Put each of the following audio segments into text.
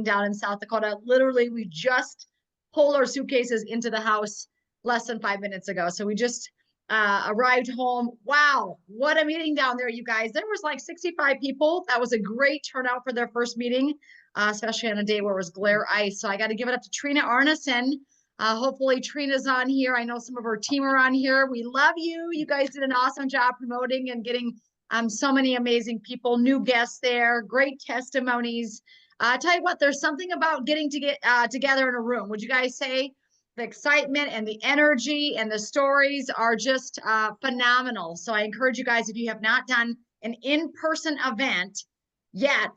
down in South Dakota. Literally, we just pulled our suitcases into the house less than 5 minutes ago. So we just arrived home. Wow, what a meeting down there, you guys. There was like 65 people. That was a great turnout for their first meeting, especially on a day where it was glare ice. So I got to give it up to Trina Arneson. Hopefully Trina's on here. I know some of her team are on here. We love you. You guys did an awesome job promoting and getting so many amazing people, new guests there, great testimonies. I tell you what, there's something about getting together in a room. Would you guys say the excitement and the energy and the stories are just phenomenal? So I encourage you guys, if you have not done an in-person event yet,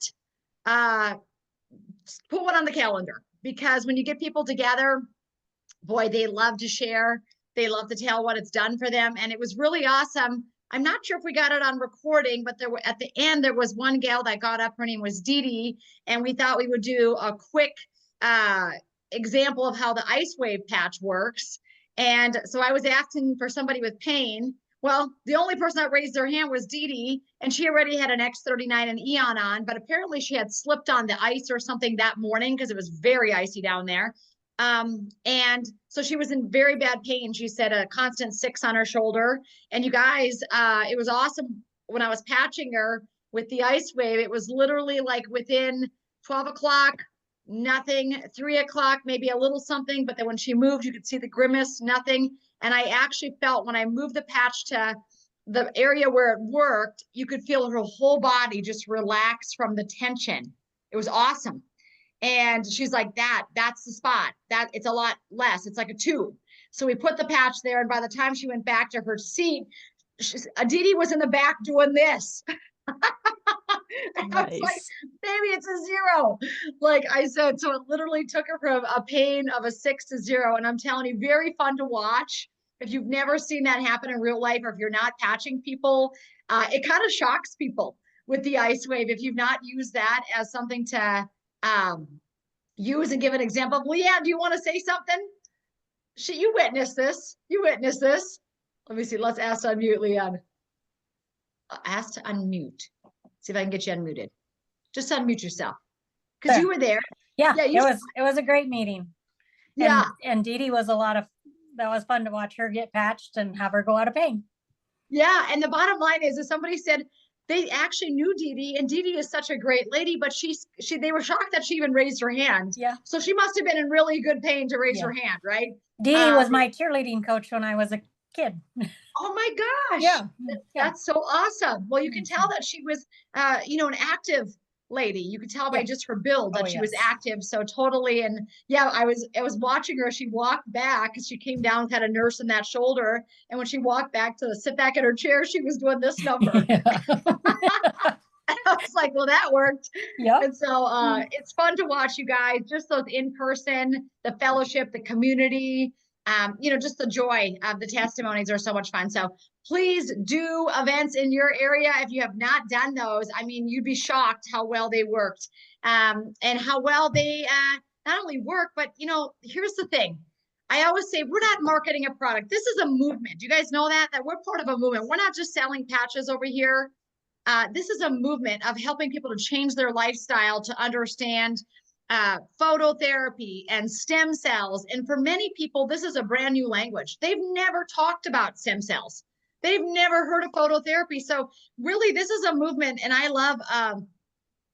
put one on the calendar, because when you get people together, boy, they love to share. They love to tell what it's done for them. And it was really awesome. I'm not sure if we got it on recording, but there were, at the end, there was one gal that got up. Her name was Dee Dee, and we thought we would do a quick example of how the Lifewave patch works. And so I was asking for somebody with pain. Well, the only person that raised their hand was Dee Dee, and she already had an X39 and Eon on, but apparently she had slipped on the ice or something that morning because it was very icy down there. And so she was in very bad pain. She said a constant 6 on her shoulder. And you guys, it was awesome when I was patching her with the Lifewave. It was literally like within 12 o'clock, nothing, 3 o'clock, maybe a little something. But then when she moved, you could see the grimace, nothing. And I actually felt when I moved the patch to the area where it worked, you could feel her whole body just relax from the tension. It was awesome. And she's like, that's the spot. That it's a lot less. It's like a tube. So we put the patch there. And by the time she went back to her seat, Aditi was in the back doing this. And nice. I was like, baby, it's a 0. Like I said, so it literally took her from a pain of a 6 to 0. And I'm telling you, very fun to watch. If you've never seen that happen in real life, or if you're not patching people, it kind of shocks people with the Lifewave. If you've not used that as something to use and give an example. Leanne, do you want to say something? You witnessed this. You witnessed this. Let me see. Let's ask to unmute, Leanne. Ask to unmute. See if I can get you unmuted. Just unmute yourself, because you were there. Yeah, it was a great meeting. Yeah, and Dee Dee was that was fun to watch her get patched and have her go out of pain. Yeah, and the bottom line is somebody said they actually knew Dee Dee, and Dee Dee is such a great lady, but they were shocked that she even raised her hand. Yeah. So she must have been in really good pain to raise her hand, right? Dee Dee was my cheerleading coach when I was a kid. Oh my gosh. Yeah. That's so awesome. Well, you can tell that she was, an active lady. You could tell by just her build that she was active. So totally. And yeah, I was watching her. She walked back because she came down, had a nurse in that shoulder. And when she walked back to sit back in her chair, she was doing this number. I was like, well, that worked. Yeah. And so it's fun to watch, you guys, just those in person, the fellowship, the community, just the joy of the testimonies are so much fun. So please do events in your area. If you have not done those, I mean, you'd be shocked how well they worked, and how well they not only work, but, here's the thing. I always say, we're not marketing a product. This is a movement. Do you guys know that we're part of a movement? We're not just selling patches over here. This is a movement of helping people to change their lifestyle, to understand phototherapy and stem cells. And for many people, this is a brand new language. They've never talked about stem cells. They've never heard of phototherapy. So really, this is a movement. And I love,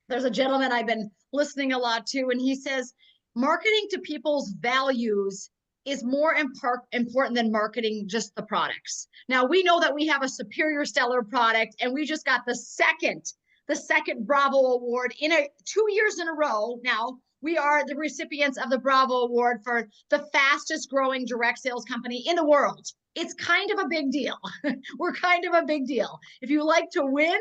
there's a gentleman I've been listening a lot to, and he says, marketing to people's values is more important than marketing just the products. Now, we know that we have a superior stellar product, and we just got the second Bravo Award in 2 years in a row. Now, we are the recipients of the Bravo Award for the fastest growing direct sales company in the world. It's kind of a big deal. We're kind of a big deal. If you like to win,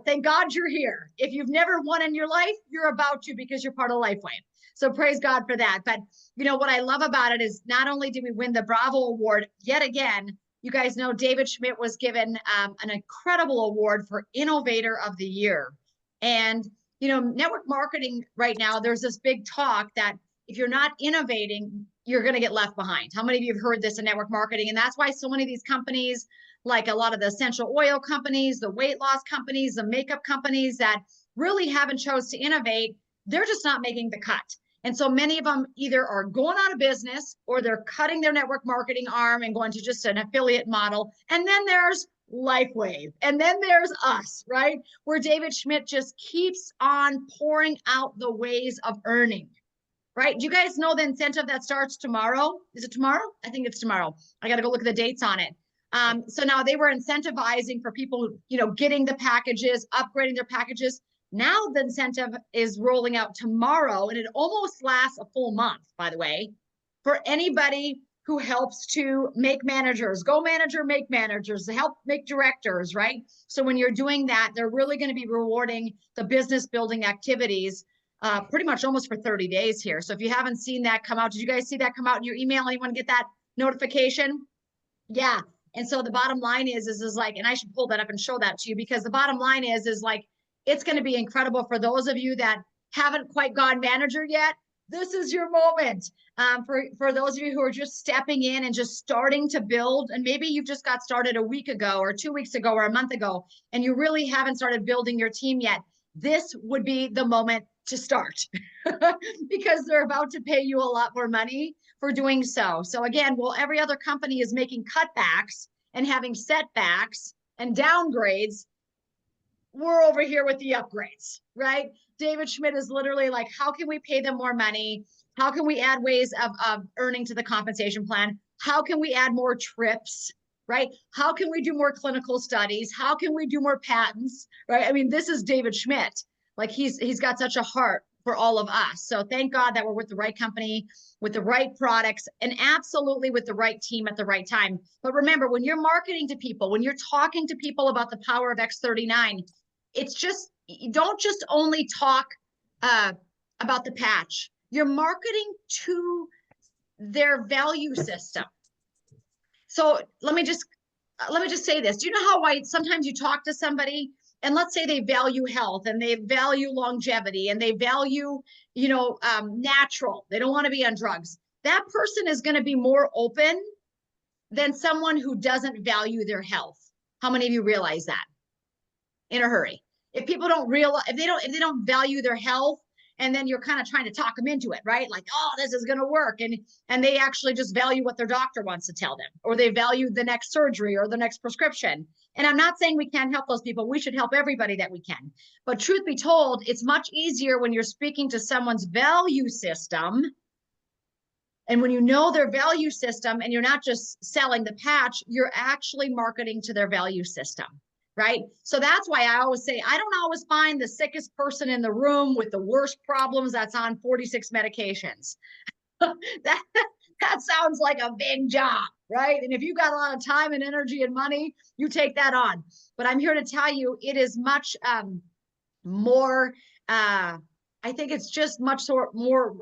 thank God you're here. If you've never won in your life, you're about to, because you're part of Lifewave. So praise God for that. But what I love about it is not only did we win the Bravo Award yet again, you guys know David Schmidt was given an incredible award for Innovator of the Year. And, network marketing right now, there's this big talk that if you're not innovating, you're going to get left behind. How many of you have heard this in network marketing? And that's why so many of these companies, like a lot of the essential oil companies, the weight loss companies, the makeup companies that really haven't chose to innovate, they're just not making the cut. And so many of them either are going out of business or they're cutting their network marketing arm and going to just an affiliate model. And then there's Lifewave. And then there's us, right? Where David Schmidt just keeps on pouring out the ways of earning, right? Do you guys know the incentive that starts tomorrow? Is it tomorrow? I think it's tomorrow. I got to go look at the dates on it. So now they were incentivizing for people, you know, getting the packages, upgrading their packages. Now the incentive is rolling out tomorrow, and it almost lasts a full month, by the way, for anybody who helps to make managers, go manager, make managers, help make directors, right? So when you're doing that, they're really going to be rewarding the business building activities pretty much almost for 30 days here. So if you haven't seen that come out, did you guys see that come out in your email? Anyone get that notification? Yeah. And so the bottom line is like, and I should pull that up and show that to you, because the bottom line is like, it's going to be incredible for those of you that haven't quite gone manager yet. This is your moment. For those of you who are just stepping in and just starting to build, and maybe you just got started a week ago or 2 weeks ago or a month ago, and you really haven't started building your team yet, this would be the moment to start because they're about to pay you a lot more money for doing so. So again, while every other company is making cutbacks and having setbacks and downgrades, we're over here with the upgrades, right? David Schmidt is literally like, how can we pay them more money? How can we add ways of earning to the compensation plan? How can we add more trips, right? How can we do more clinical studies? How can we do more patents, right? I mean, this is David Schmidt. Like he's got such a heart for all of us. So thank God that we're with the right company, with the right products, and absolutely with the right team at the right time. But remember, when you're marketing to people, when you're talking to people about the power of X39, it's just, you don't just only talk about the patch. You're marketing to their value system. So let me just say this. Do you know how sometimes you talk to somebody and let's say they value health and they value longevity and they value, you know, natural. They don't want to be on drugs. That person is going to be more open than someone who doesn't value their health. How many of you realize that? In a hurry. If people don't realize, if they don't value their health, and then you're kind of trying to talk them into it, right? Like, oh, this is going to work. And they actually just value what their doctor wants to tell them, or they value the next surgery or the next prescription. And I'm not saying we can't help those people. We should help everybody that we can. But truth be told, it's much easier when you're speaking to someone's value system. And when you know their value system and you're not just selling the patch, you're actually marketing to their value system. Right? So that's why I always say, I don't always find the sickest person in the room with the worst problems that's on 46 medications. that sounds like a big job, right? And if you've got a lot of time and energy and money, you take that on. But I'm here to tell you, it is much more, I think it's just much more,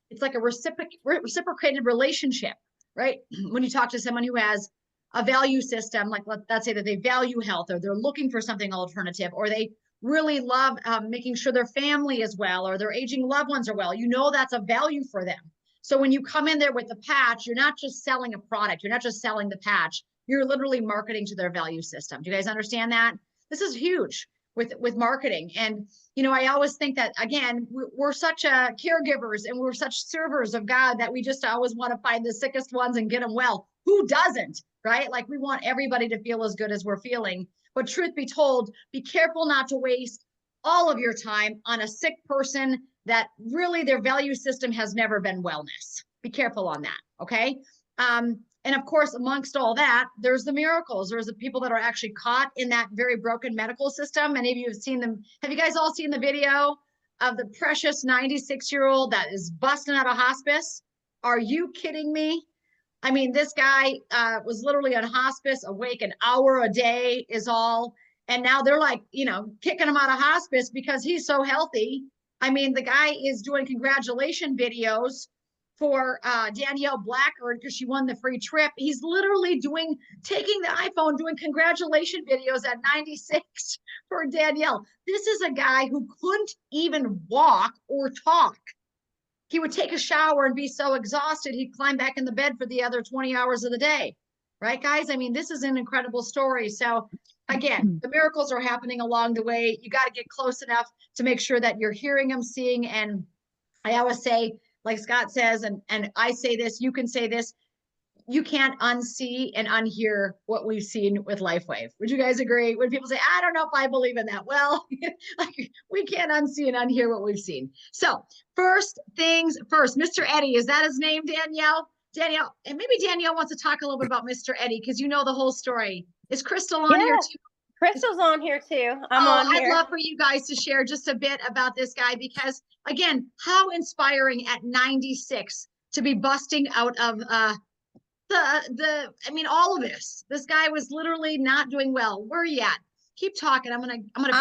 it's like a reciprocated relationship, right? When you talk to someone who has a value system, like let's say that they value health, or they're looking for something alternative, or they really love making sure their family is well, or their aging loved ones are well, you know, that's a value for them. So when you come in there with the patch, you're not just selling a product, you're not just selling the patch, you're literally marketing to their value system. Do you guys understand that? This is huge with marketing. And, you know, I always think that, again, we're such caregivers and we're such servers of God that we just always want to find the sickest ones and get them well. Who doesn't? Right? Like we want everybody to feel as good as we're feeling. But truth be told, be careful not to waste all of your time on a sick person that really their value system has never been wellness. Be careful on that. Okay. And of course, amongst all that, there's the miracles. There's the people that are actually caught in that very broken medical system. Many of you have seen them. Have you guys all seen the video of the precious 96-year-old that is busting out of hospice? Are you kidding me? I mean, this guy was literally on hospice, awake an hour a day is all. And now they're like, you know, kicking him out of hospice because he's so healthy. I mean, the guy is doing congratulation videos for Danielle Blackard because she won the free trip. He's literally taking the iPhone, doing congratulation videos at 96 for Danielle. This is a guy who couldn't even walk or talk. He would take a shower and be so exhausted, he'd climb back in the bed for the other 20 hours of the day. Right, guys? I mean, this is an incredible story. So again, the miracles are happening along the way. You got to get close enough to make sure that you're hearing them, seeing. And I always say, like Scott says, and I say this, you can say this, you can't unsee and unhear what we've seen with Lifewave. Would you guys agree? When people say, I don't know if I believe in that. Well, we can't unsee and unhear what we've seen. So first things first, Mr. Eddie, is that his name, Danielle? Danielle, and maybe Danielle wants to talk a little bit about Mr. Eddie, because you know the whole story. Is Crystal on here too? Crystal's on here too. I'm on here. I'd love for you guys to share just a bit about this guy, because again, how inspiring at 96 to be busting out of I mean, all of this guy was literally not doing well. Where are you at? Keep talking. I'm gonna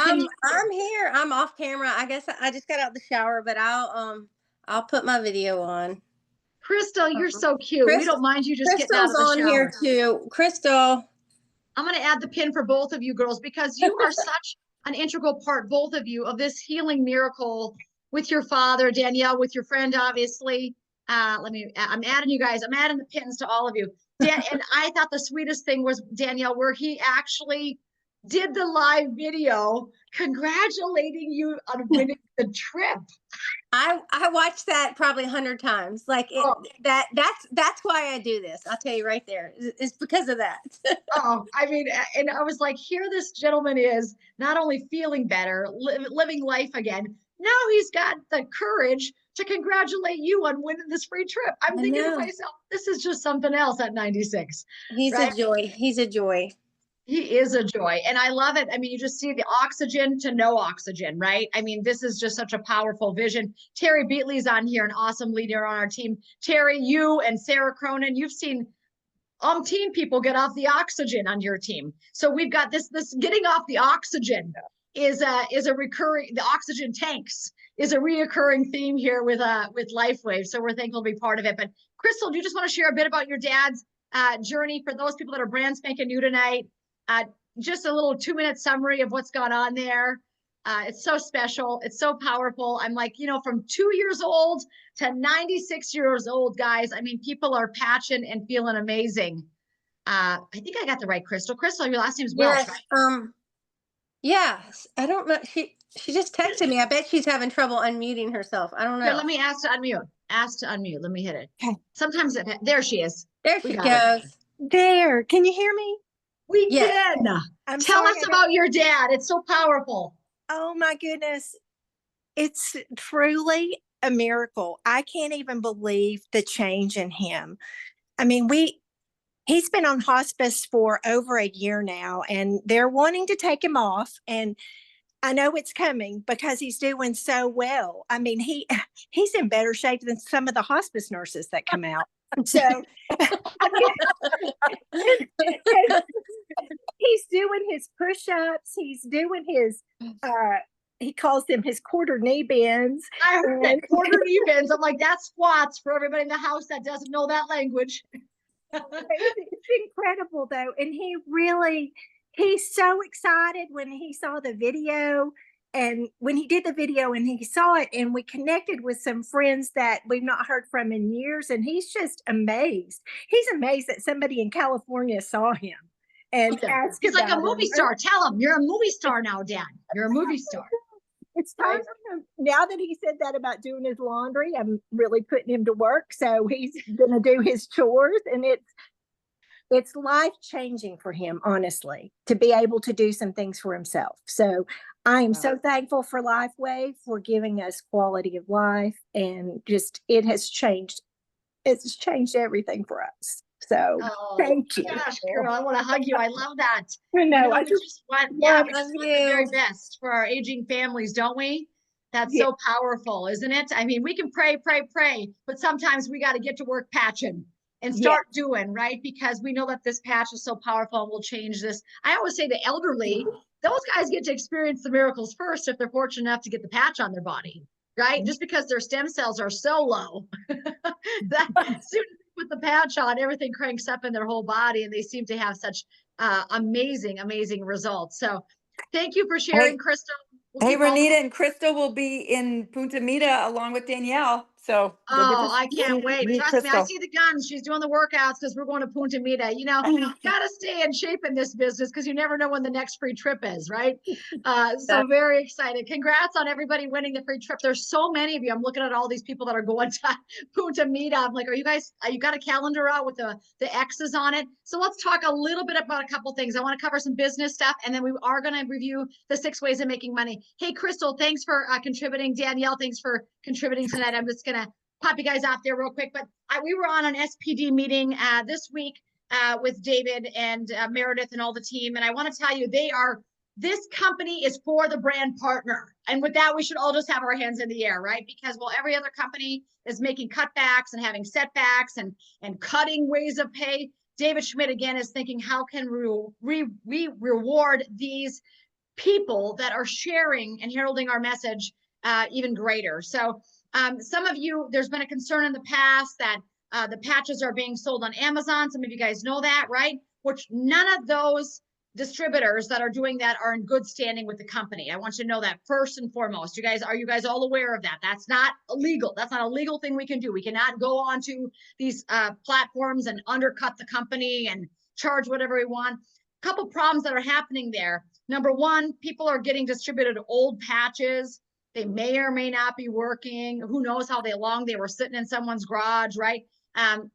pin you. I'm here. I'm off camera. I guess I just got out the shower, but I'll put my video on. Crystal, you're so cute. We don't mind you just getting out of the shower. Crystal's on here too. Crystal. I'm gonna add the pin for both of you girls, because you are such an integral part, both of you, of this healing miracle with your father, Danielle, with your friend, obviously. I'm adding you guys. I'm adding the pins to all of you. And I thought the sweetest thing was, Danielle, where he actually did the live video congratulating you on winning the trip. I watched that probably 100 times. Like that's why I do this. I'll tell you right there. It's because of that. I mean, and I was like, here this gentleman is not only feeling better, living life again. Now he's got the courage to congratulate you on winning this free trip. I'm thinking to myself, this is just something else at 96. He's a joy. He's a joy. He is a joy. And I love it. I mean, you just see the oxygen to no oxygen, right? I mean, this is just such a powerful vision. Terry Beatley's on here, an awesome leader on our team. Terry, you and Sarah Cronin, you've seen umpteen people get off the oxygen on your team. So we've got this getting off the oxygen is a recurring, the oxygen tanks is a reoccurring theme here with Lifewave. So we're thankful to be part of it. But Crystal, do you just want to share a bit about your dad's journey for those people that are brand spanking new tonight? Just a little 2-minute summary of what's gone on there. It's so special. It's so powerful. I'm like, from 2 years old to 96 years old, guys. I mean, people are patching and feeling amazing. I think I got the right Crystal. Crystal, your last name is Welch, right? Yes. I don't know. She just texted me. I bet she's having trouble unmuting herself. I don't know. Here, let me ask to unmute. Ask to unmute. Let me hit it. Okay. Sometimes there she is. There she goes. There. Can you hear me? We can. Tell us about your dad. It's so powerful. Oh my goodness. It's truly a miracle. I can't even believe the change in him. I mean, he's been on hospice for over a year now, and they're wanting to take him off. And I know it's coming because he's doing so well. I mean, he's in better shape than some of the hospice nurses that come out. So he's doing his push-ups. He's doing his, he calls them his quarter knee bends. I heard that, quarter knee bends. I'm like, that's squats for everybody in the house that doesn't know that language. It's incredible though. And he's so excited when he saw the video, and when he did the video and he saw it, and we connected with some friends that we've not heard from in years, and he's just amazed. He's amazed that somebody in California saw him and asked. He's like a movie star. Tell him you're a movie star now, Dad. You're a movie star. It's time for him. Now that he said that about doing his laundry, I'm really putting him to work. So he's going to do his chores, and it's life-changing for him, honestly, to be able to do some things for himself. So I am so thankful for Lifewave for giving us quality of life, and just it's changed everything for us. So thank you. Gosh, girl, I want to hug you. I love that. I know. I just want the very best for our aging families, don't we? That's so powerful, isn't it? I mean, we can pray, but sometimes we got to get to work patching and start doing, right? Because we know that this patch is so powerful and will change this. I always say the elderly, those guys get to experience the miracles first if they're fortunate enough to get the patch on their body, right? Just because their stem cells are so low, that as soon as they put the patch on, everything cranks up in their whole body, and they seem to have such amazing results. So thank you for sharing, Crystal. Hey, Renita and Crystal will be in Punta Mita along with Danielle. So you'll get Oh, to I can't wait. meet Trust me, I Crystal. see the guns. She's doing the workouts because we're going to Punta Mita. You know, gotta stay in shape in this business because you never know when the next free trip is, right? So very excited. Congrats on everybody winning the free trip. There's so many of you. I'm looking at all these people that are going to Punta Mita. I'm like, are you guys, you got a calendar out with the X's on it? So let's talk a little bit about a couple things. I want to cover some business stuff, and then we are going to review the 6 ways of making money. Hey, Crystal, thanks for contributing. Danielle, thanks for contributing tonight. I'm just going to pop you guys off there real quick, but we were on an SPD meeting this week with David and Meredith and all the team, and I want to tell you, this company is for the brand partner, and with that, we should all just have our hands in the air, right? Because while every other company is making cutbacks and having setbacks and cutting ways of pay, David Schmidt again is thinking, how can we reward these people that are sharing and heralding our message even greater? So some of you, there's been a concern in the past that the patches are being sold on Amazon. Some of you guys know that, right? Which none of those distributors that are doing that are in good standing with the company. I want you to know that first and foremost. Are you guys all aware of that? That's not illegal. That's not a legal thing we can do. We cannot go onto these platforms and undercut the company and charge whatever we want. A couple problems that are happening there. Number one, people are getting distributed old patches. They may or may not be working. Who knows how long they were sitting in someone's garage, right?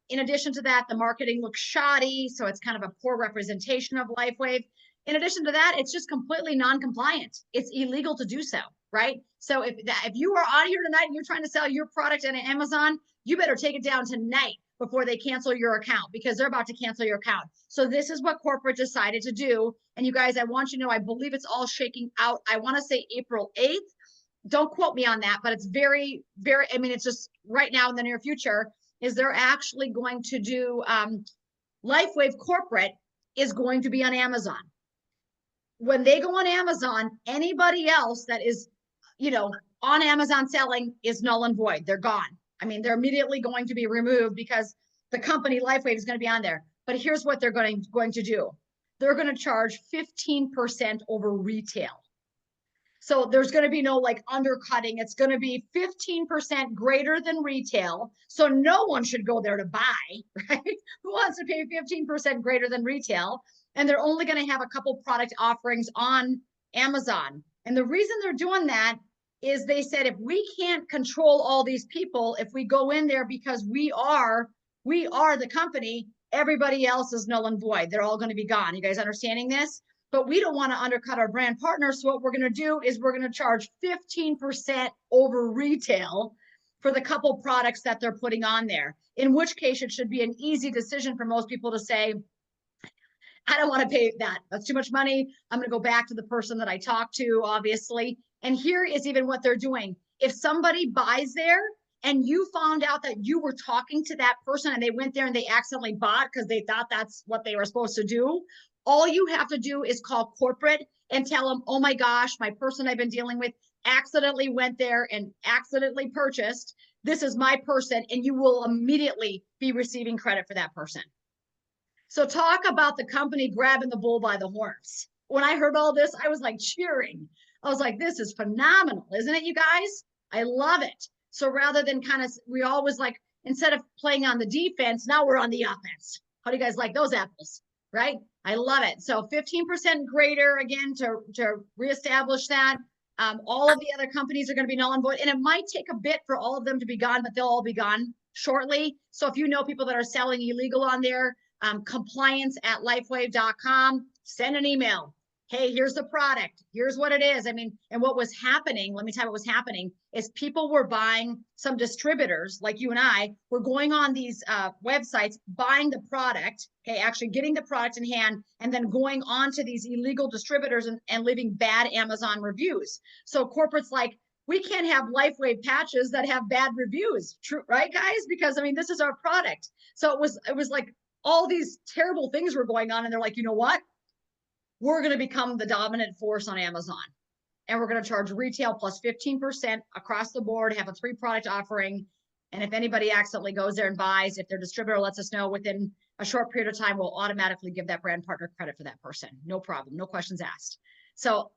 In addition to that, the marketing looks shoddy, so it's kind of a poor representation of Lifewave. In addition to that, it's just completely non-compliant. It's illegal to do so, right? So if you are on here tonight and you're trying to sell your product on Amazon, you better take it down tonight before they cancel your account, because they're about to cancel your account. So this is what corporate decided to do. And you guys, I want you to know, I believe it's all shaking out. I want to say April 8th. Don't quote me on that, but it's very, very, I mean, it's just right now in the near future, is they're actually going to do, Lifewave corporate is going to be on Amazon. When they go on Amazon, anybody else that is, on Amazon selling is null and void. They're gone. I mean, they're immediately going to be removed because the company Lifewave is going to be on there. But here's what they're going to do. They're going to charge 15% over retail. So there's going to be no undercutting. It's going to be 15% greater than retail. So no one should go there to buy, right? Who wants to pay 15% greater than retail? And they're only going to have a couple product offerings on Amazon. And the reason they're doing that is they said, if we can't control all these people, if we go in there because we are the company, everybody else is null and void. They're all going to be gone. You guys understanding this? But we don't want to undercut our brand partners. So what we're going to do is we're going to charge 15% over retail for the couple products that they're putting on there, in which case it should be an easy decision for most people to say, I don't want to pay that. That's too much money. I'm going to go back to the person that I talked to, obviously. And here is even what they're doing. If somebody buys there and you found out that you were talking to that person and they went there and they accidentally bought because they thought that's what they were supposed to do, all you have to do is call corporate and tell them, oh my gosh, my person I've been dealing with accidentally went there and accidentally purchased. This is my person, and you will immediately be receiving credit for that person. So talk about the company grabbing the bull by the horns. When I heard all this, I was like cheering. I was like, this is phenomenal, isn't it, you guys? I love it. So rather than we always instead of playing on the defense, now we're on the offense. How do you guys like those apples? Right? I love it. So 15% greater again to reestablish that. All of the other companies are going to be null and void, and it might take a bit for all of them to be gone, but they'll all be gone shortly. So if you know people that are selling illegal on there, compliance@lifewave.com, send an email. Hey, here's the product. Here's what it is. I mean, and what was happening, let me tell you what was happening, is people were buying, some distributors like you and I were going on these websites, buying the product, okay, actually getting the product in hand, and then going on to these illegal distributors and leaving bad Amazon reviews. So corporate's like, we can't have Lifewave patches that have bad reviews, true, right, guys? Because I mean, this is our product. So it was like all these terrible things were going on, and they're like, you know what? We're going to become the dominant force on Amazon, and we're going to charge retail plus 15% across the board, have a 3-product offering. And if anybody accidentally goes there and buys, if their distributor lets us know within a short period of time, we'll automatically give that brand partner credit for that person. No problem. No questions asked. So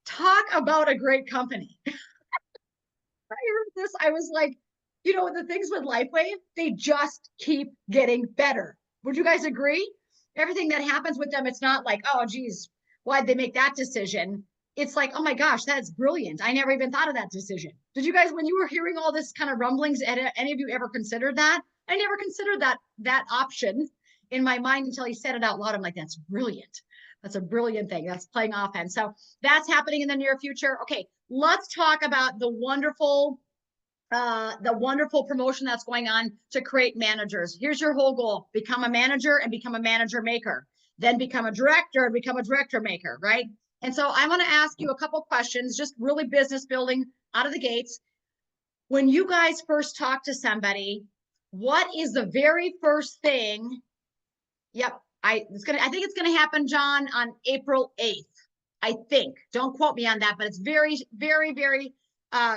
talk about a great company. I heard this. I was like, you know, the things with Lifewave, they just keep getting better. Would you guys agree? Everything that happens with them, it's not like, oh, geez, why'd they make that decision? It's like, oh my gosh, that's brilliant. I never even thought of that decision. Did you guys, when you were hearing all this kind of rumblings, any of you ever considered that? I never considered that option in my mind until he said it out loud. I'm like, that's brilliant. That's a brilliant thing. That's playing offense. So that's happening in the near future. Okay, let's talk about the wonderful promotion that's going on to create managers. Here's your whole goal: become a manager and become a manager maker, then become a director and become a director maker, right? And so I want to ask you a couple questions, just really business building out of the gates. When you guys first talk to somebody, what is the very first thing? Yep, I think it's gonna happen, John, on April 8th. I think. Don't quote me on that, but it's very, very, very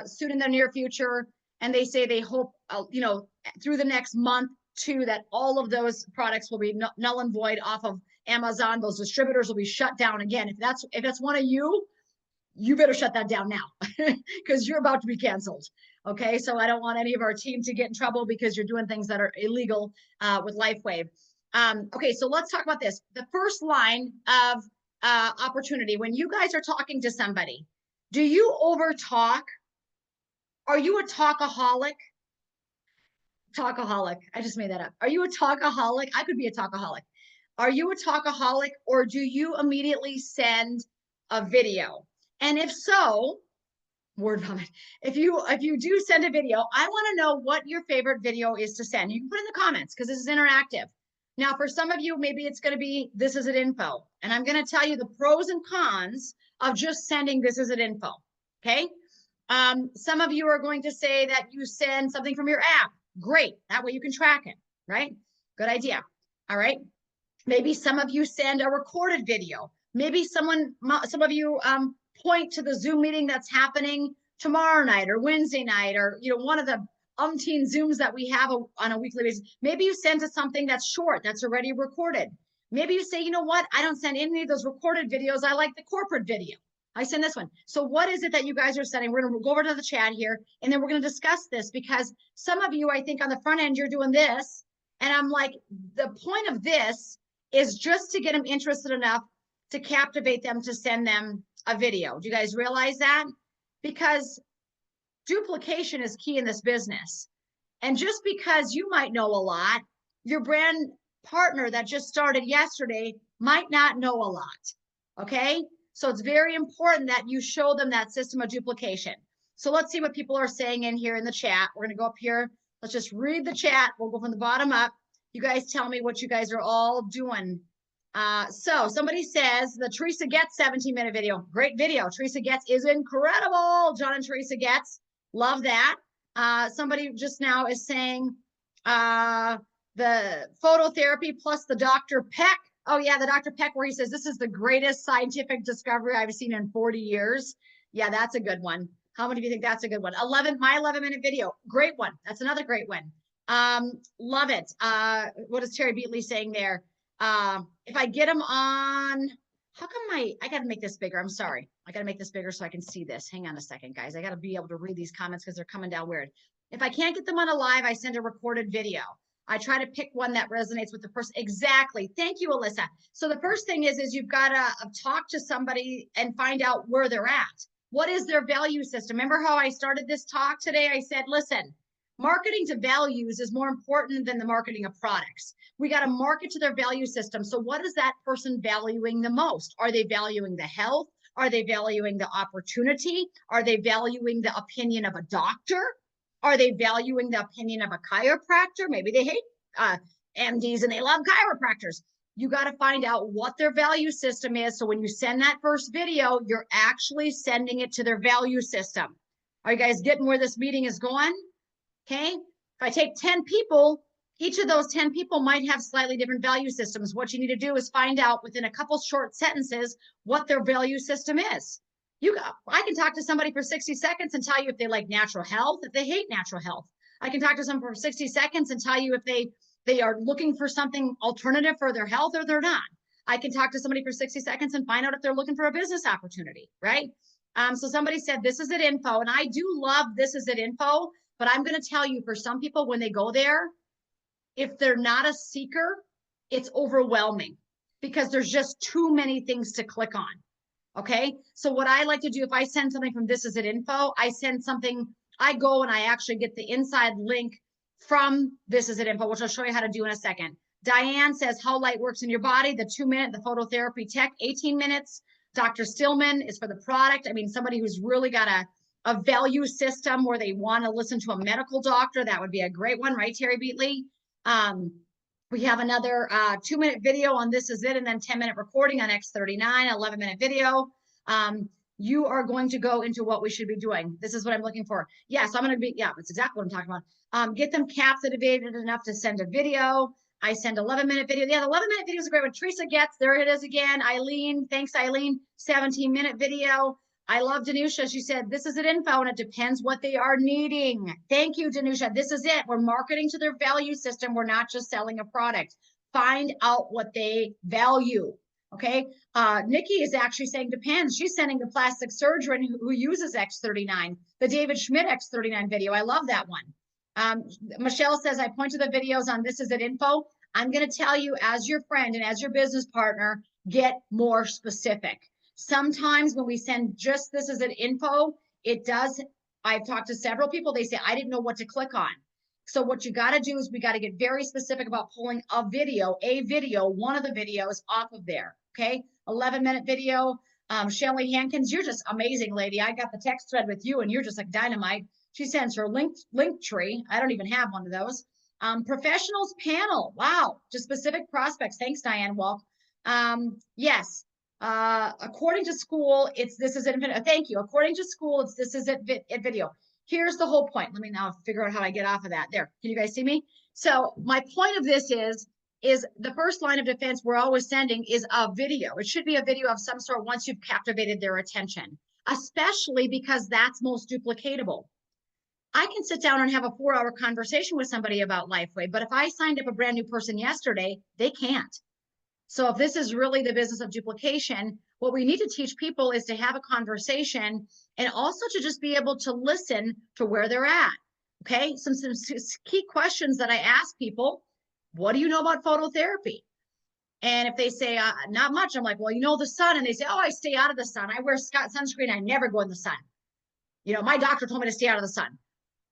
soon in the near future. And they say they hope, you know, through the next month too, that all of those products will be null and void off of Amazon. Those distributors will be shut down again. If that's one of you, you better shut that down now because you're about to be canceled. Okay, so I don't want any of our team to get in trouble because you're doing things that are illegal with Lifewave. Okay, so let's talk about this. The first line of opportunity, when you guys are talking to somebody, do you over talk? Are you a talkaholic? Talkaholic. I just made that up. Are you a talkaholic? I could be a talkaholic. Are you a talkaholic, or do you immediately send a video? And if so, word vomit. If you do send a video, I want to know what your favorite video is to send. You can put in the comments because this is interactive. Now, for some of you, maybe it's going to be this is it info, and I'm going to tell you the pros and cons of just sending this is it info. Okay. Some of you are going to say that you send something from your app. Great. That way you can track it, right? Good idea. All right. Maybe some of you send a recorded video. Maybe some of you point to the Zoom meeting that's happening tomorrow night or Wednesday night, or, you know, one of the umpteen Zooms that we have on a weekly basis. Maybe you send to something that's short, that's already recorded. Maybe you say, you know what? I don't send any of those recorded videos. I like the corporate video. I send this one. So what is it that you guys are sending? We're going to go over to the chat here, and then we're going to discuss this, because some of you, I think on the front end, you're doing this. And I'm like, the point of this is just to get them interested enough to captivate them to send them a video. Do you guys realize that? Because duplication is key in this business. And just because you might know a lot, your brand partner that just started yesterday might not know a lot. Okay? So it's very important that you show them that system of duplication. So let's see what people are saying in here in the chat. We're going to go up here. Let's just read the chat. We'll go from the bottom up. You guys tell me what you guys are all doing. So somebody says the Teresa Getz 17-minute video. Great video. Teresa Getz is incredible. John and Teresa Getz. Love that. Somebody just now is saying the phototherapy plus the Dr. Peck. Oh yeah, the Dr. Peck, where he says, this is the greatest scientific discovery I've seen in 40 years. Yeah, that's a good one. How many of you think that's a good one? My 11-minute video. Great one. That's another great one. Love it. What is Terry Beatley saying there? If I get them on, how come I got to make this bigger? I'm sorry. I got to make this bigger so I can see this. Hang on a second, guys. I got to be able to read these comments because they're coming down weird. If I can't get them on a live, I send a recorded video. I try to pick one that resonates with the person. Exactly. Thank you, Alyssa. So the first thing is you've got to talk to somebody and find out where they're at. What is their value system? Remember how I started this talk today? I said, listen, marketing to values is more important than the marketing of products. We got to market to their value system. So what is that person valuing the most? Are they valuing the health? Are they valuing the opportunity? Are they valuing the opinion of a doctor? Are they valuing the opinion of a chiropractor? Maybe they hate MDs and they love chiropractors. You got to find out what their value system is. So when you send that first video, you're actually sending it to their value system. Are you guys getting where this meeting is going? Okay. If I take 10 people, each of those 10 people might have slightly different value systems. What you need to do is find out within a couple short sentences what their value system is. I can talk to somebody for 60 seconds and tell you if they like natural health, if they hate natural health. I can talk to someone for 60 seconds and tell you if they are looking for something alternative for their health or they're not. I can talk to somebody for 60 seconds and find out if they're looking for a business opportunity, right? So somebody said, this is it info. And I do love this is it info But I'm going to tell you, for some people, when they go there, if they're not a seeker, it's overwhelming because there's just too many things to click on. Okay. So what I like to do, if I send something from This Is It Info, I send something, I go and I actually get the inside link from This Is It Info, which I'll show you how to do in a second. Diane says how light works in your body, the 2-minute, the phototherapy tech, 18 minutes. Dr. Stillman is for the product. I mean, somebody who's really got a value system where they want to listen to a medical doctor. That would be a great one, right, Terry Beatley? We have another 2-minute video on This Is It, and then 10-minute recording on X39, 11-minute video. You are going to go into what we should be doing. This is what I'm looking for. Yeah, so I'm going to be, yeah, that's exactly what I'm talking about. Get them captivated enough to send a video. I send 11-minute video. Yeah, the 11-minute video is a great one. Teresa gets, there it is again. Eileen, thanks, Eileen. 17-minute video. I love Danusha. She said, this is it info, and it depends what they are needing. Thank you, Danusha. This is it. We're marketing to their value system. We're not just selling a product. Find out what they value. Okay. Nikki is actually saying depends. She's sending the plastic surgeon who uses X39, the David Schmidt X39 video. I love that one. Michelle says, I point to the videos on This Is It Info. I'm going to tell you, as your friend and as your business partner, get more specific. Sometimes when we send just This Is It Info, it does. I've talked to several people. They say, I didn't know what to click on. So what you got to do is we got to get very specific about pulling a video, one of the videos off of there. Okay. 11-minute video. Shelly Hankins, you're just amazing, lady. I got the text thread with you and you're just like dynamite. She sends her link tree. I don't even have one of those. Professionals panel. Wow. Just specific prospects. Thanks, Diane Walk. Yes. According to school, it's This Is It. Thank you. According to school, it's This Is It video. Here's the whole point. Let me now figure out how I get off of that. There. Can you guys see me? So my point of this is the first line of defense we're always sending is a video. It should be a video of some sort once you've captivated their attention, especially because that's most duplicatable. I can sit down and have a 4-hour conversation with somebody about Lifewave, but if I signed up a brand new person yesterday, they can't. So if this is really the business of duplication, what we need to teach people is to have a conversation and also to just be able to listen to where they're at. Okay, some key questions that I ask people: what do you know about phototherapy? And if they say not much, I'm like, well, you know, the sun. And they say, oh, I stay out of the sun. I wear sunscreen. I never go in the sun. You know, my doctor told me to stay out of the sun.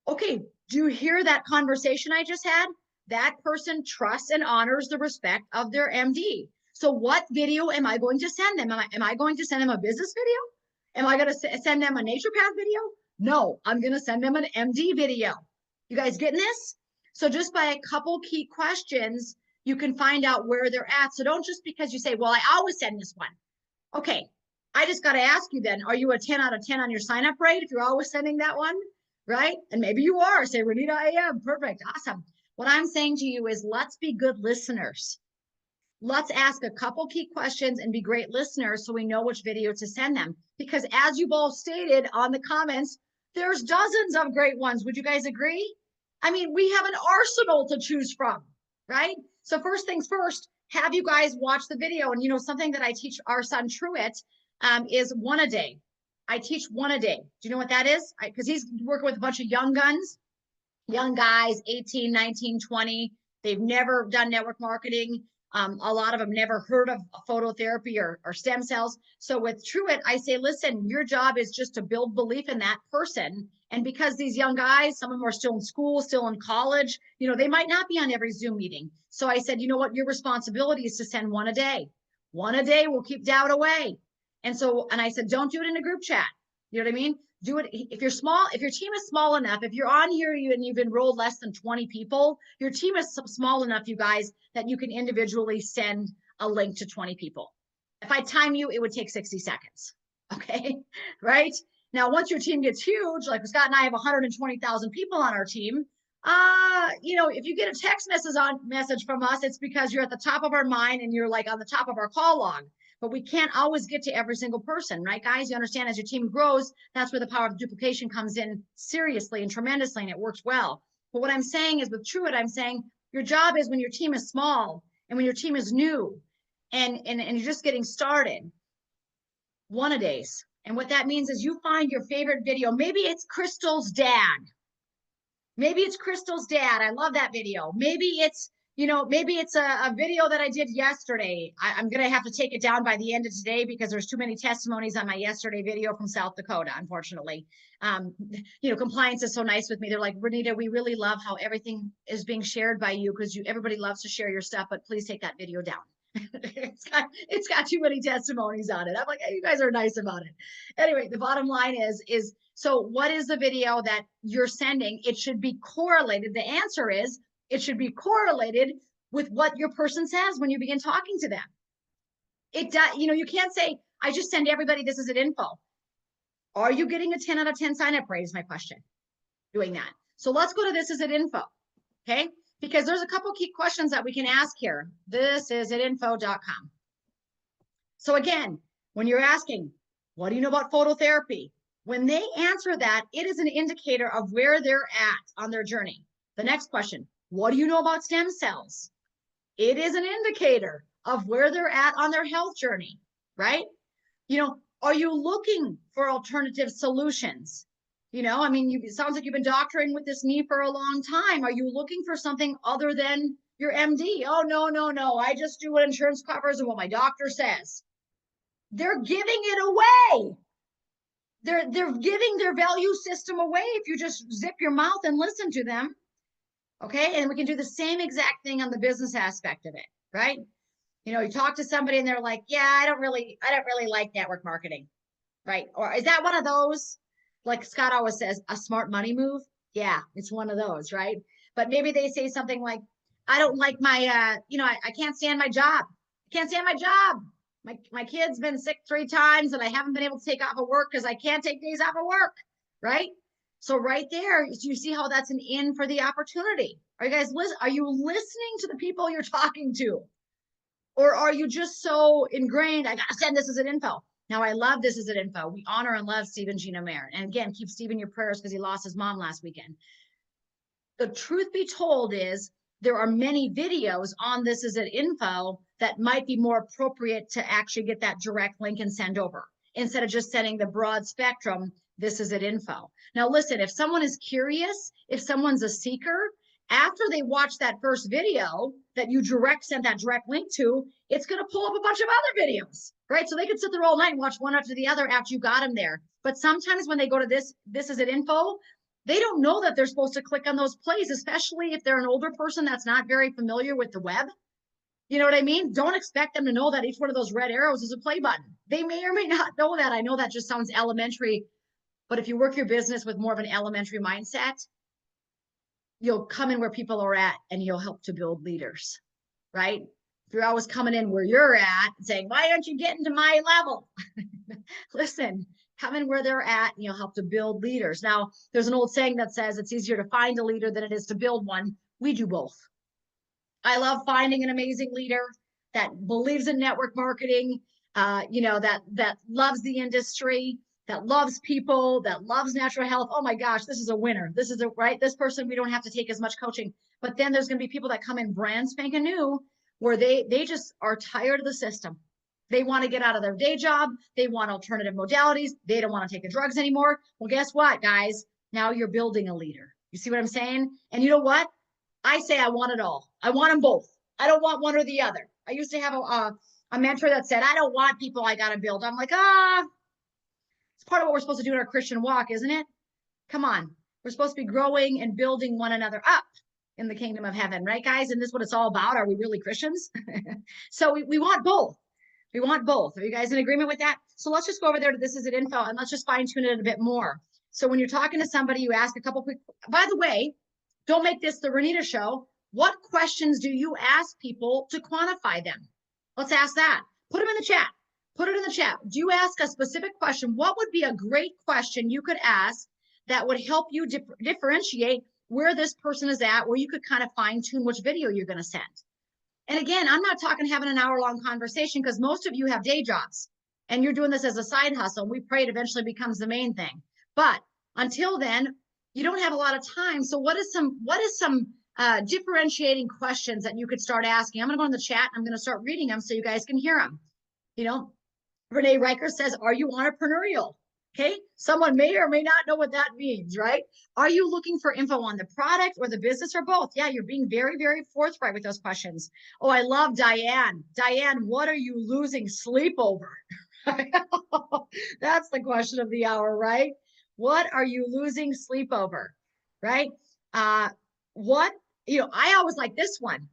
Okay, do you hear that conversation I just had? That person trusts and honors the respect of their MD. So what video am I going to send them? Am I going to send them a business video? Am I going to send them a naturopath video? No, I'm going to send them an MD video. You guys getting this? So just by a couple key questions, you can find out where they're at. So don't just because you say, well, I always send this one. Okay, I just got to ask you then, are you a 10 out of 10 on your sign up rate if you're always sending that one? Right? And maybe you are. Say, Renita, I am. Perfect. Awesome. What I'm saying to you is let's be good listeners. Let's ask a couple key questions and be great listeners so we know which video to send them. Because as you've all stated on the comments, there's dozens of great ones. Would you guys agree? I mean, we have an arsenal to choose from, right? So first things first, have you guys watch the video. And you know, something that I teach our son Truett is 1 a day. I teach 1 a day. Do you know what that is? Because he's working with a bunch of young guys, 18, 19, 20. They've never done network marketing. A lot of them never heard of phototherapy or stem cells. So with Truett, I say, listen, your job is just to build belief in that person. And because these young guys, some of them are still in school, still in college, you know, they might not be on every Zoom meeting. So I said, you know what, your responsibility is to send 1 a day. 1 a day will keep doubt away. And I said, don't do it in a group chat. You know what I mean? Do it if you're small, if your team is small enough, if you're on here and you've enrolled less than 20 people, your team is small enough, you guys, that you can individually send a link to 20 people. If I time you, it would take 60 seconds. Okay. Right. Now, once your team gets huge, like Scott and I have 120,000 people on our team. You know, if you get a text message from us, it's because you're at the top of our mind and you're like on the top of our call log. But we can't always get to every single person, right, guys? You understand, as your team grows, that's where the power of duplication comes in seriously and tremendously, and it works well. But what I'm saying is with Truett, I'm saying your job is when your team is small and when your team is new and you're just getting started, 1 a days. And what that means is you find your favorite video. Maybe it's Crystal's dad. Maybe it's Crystal's dad. I love that video. Maybe it's, maybe it's a video that I did yesterday. I'm going to have to take it down by the end of today because there's too many testimonies on my yesterday video from South Dakota, unfortunately. Compliance is so nice with me. They're like, Renita, we really love how everything is being shared by you because everybody loves to share your stuff, but please take that video down. it's got too many testimonies on it. I'm like, hey, you guys are nice about it. Anyway, the bottom line is, so what is the video that you're sending? It should be correlated. The answer is it should be correlated with what your person says when you begin talking to them. It does, you can't say, I just send everybody, this is an info. Are you getting a 10 out of 10 sign up rate is my question doing that. So let's go to this is it info. Okay. Because there's a couple key questions that we can ask here. This is at info.com. So again, when you're asking, what do you know about phototherapy? When they answer that, it is an indicator of where they're at on their journey. The next question, what do you know about stem cells? It is an indicator of where they're at on their health journey, right? Are you looking for alternative solutions? It sounds like you've been doctoring with this knee for a long time. Are you looking for something other than your MD? Oh, no. I just do what insurance covers and what my doctor says. They're giving it away. They're giving their value system away if you just zip your mouth and listen to them. Okay. And we can do the same exact thing on the business aspect of it, right? You talk to somebody and they're like, yeah, I don't really like network marketing, right? Or is that one of those? Like Scott always says, a smart money move. Yeah, it's one of those, right? But maybe they say something like, I don't like my, I can't stand my job. I can't stand my job. My kid's been sick 3 times and I haven't been able to take off of work because I can't take days off of work, right? So right there, you see how that's an in for the opportunity. Are you guys are you listening to the people you're talking to? Or are you just so ingrained, I gotta send this as an info. Now, I love this as an info. We honor and love Stephen Gino Mayer. And again, keep Stephen in your prayers because he lost his mom last weekend. The truth be told is there are many videos on this as an info that might be more appropriate to actually get that direct link and send over instead of just sending the broad spectrum, this is it info. Now, listen, if someone is curious, if someone's a seeker, after they watch that first video that you sent that direct link to, it's going to pull up a bunch of other videos, right? So they could sit there all night and watch one after the other after you got them there. But sometimes when they go to this is it info, they don't know that they're supposed to click on those plays, especially if they're an older person that's not very familiar with the web. You know what I mean? Don't expect them to know that each one of those red arrows is a play button. They may or may not know that. I know that just sounds elementary, but if you work your business with more of an elementary mindset, you'll come in where people are at and you'll help to build leaders, right? If you're always coming in where you're at and saying, why aren't you getting to my level? Listen, come in where they're at and you'll help to build leaders. Now, there's an old saying that says it's easier to find a leader than it is to build one. We do both. I love finding an amazing leader that believes in network marketing, that loves the industry, that loves people, that loves natural health. Oh my gosh, this is a winner. This is this person, we don't have to take as much coaching. But then there's going to be people that come in brand spanking new where they just are tired of the system. They want to get out of their day job. They want alternative modalities. They don't want to take the drugs anymore. Well, guess what, guys? Now you're building a leader. You see what I'm saying? And you know what? I say I want it all. I want them both. I don't want one or the other. I used to have a mentor that said, I don't want people I got to build. I'm like, it's part of what we're supposed to do in our Christian walk, isn't it? Come on. We're supposed to be growing and building one another up in the kingdom of heaven, right, guys? And this is what it's all about. Are we really Christians? So we want both. We want both. Are you guys in agreement with that? So let's just go over there to this is it info and let's just fine tune it a bit more. So when you're talking to somebody, you ask a couple quick, by the way, don't make this the Renita show. What questions do you ask people to quantify them? Let's ask that. Put them in the chat. Put it in the chat. Do you ask a specific question? What would be a great question you could ask that would help you differentiate where this person is at, where you could kind of fine tune which video you're going to send? And again, I'm not talking having an hour-long conversation because most of you have day jobs and you're doing this as a side hustle. We pray it eventually becomes the main thing. But until then, you don't have a lot of time. So what is some differentiating questions that you could start asking? I'm going to go in the chat. I'm going to start reading them so you guys can hear them. Renee Riker says, are you entrepreneurial? Okay. Someone may or may not know what that means, right? Are you looking for info on the product or the business or both? Yeah, you're being very, very forthright with those questions. Oh, I love Diane. Diane, what are you losing sleep over? That's the question of the hour, right? What are you losing sleep over? Right? What, I always like this one.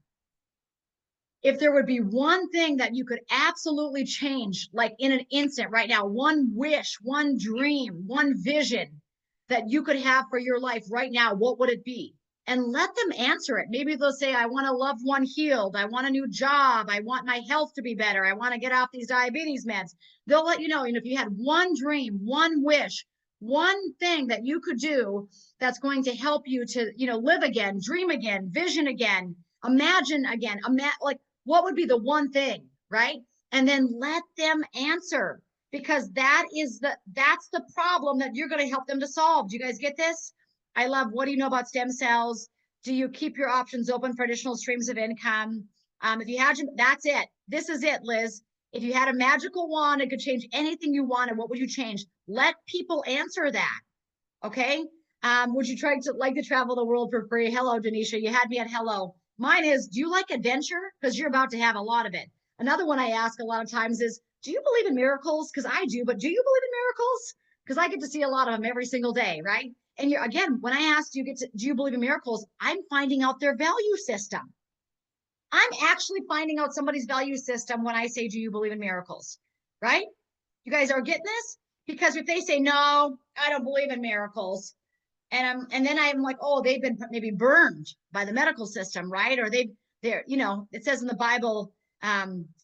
If there would be one thing that you could absolutely change, like in an instant right now, one wish, one dream, one vision that you could have for your life right now, what would it be? And let them answer it. Maybe they'll say, I want a loved one healed. I want a new job. I want my health to be better. I want to get off these diabetes meds. They'll let you know. And if you had one dream, one wish, one thing that you could do that's going to help you to, live again, dream again, vision again, imagine again, like, what would be the one thing, right? And then let them answer, because that's the problem that you're going to help them to solve. Do you guys get this? I love, what do you know about stem cells? Do you keep your options open for additional streams of income? If you had, that's it. This is it, Liz. If you had a magical wand, it could change anything you wanted. What would you change? Let people answer that. Okay. Would you like to travel the world for free? Hello, Denisha. You had me at hello. Mine is, do you like adventure? Because you're about to have a lot of it. Another one I ask a lot of times is, do you believe in miracles? Because I do, but do you believe in miracles? Because I get to see a lot of them every single day, right? And again, when I ask, do you believe in miracles? I'm finding out their value system. I'm actually finding out somebody's value system when I say, do you believe in miracles? Right? You guys are getting this? Because if they say, no, I don't believe in miracles, and then I'm like, oh, they've been maybe burned by the medical system, right? Or it says in the Bible,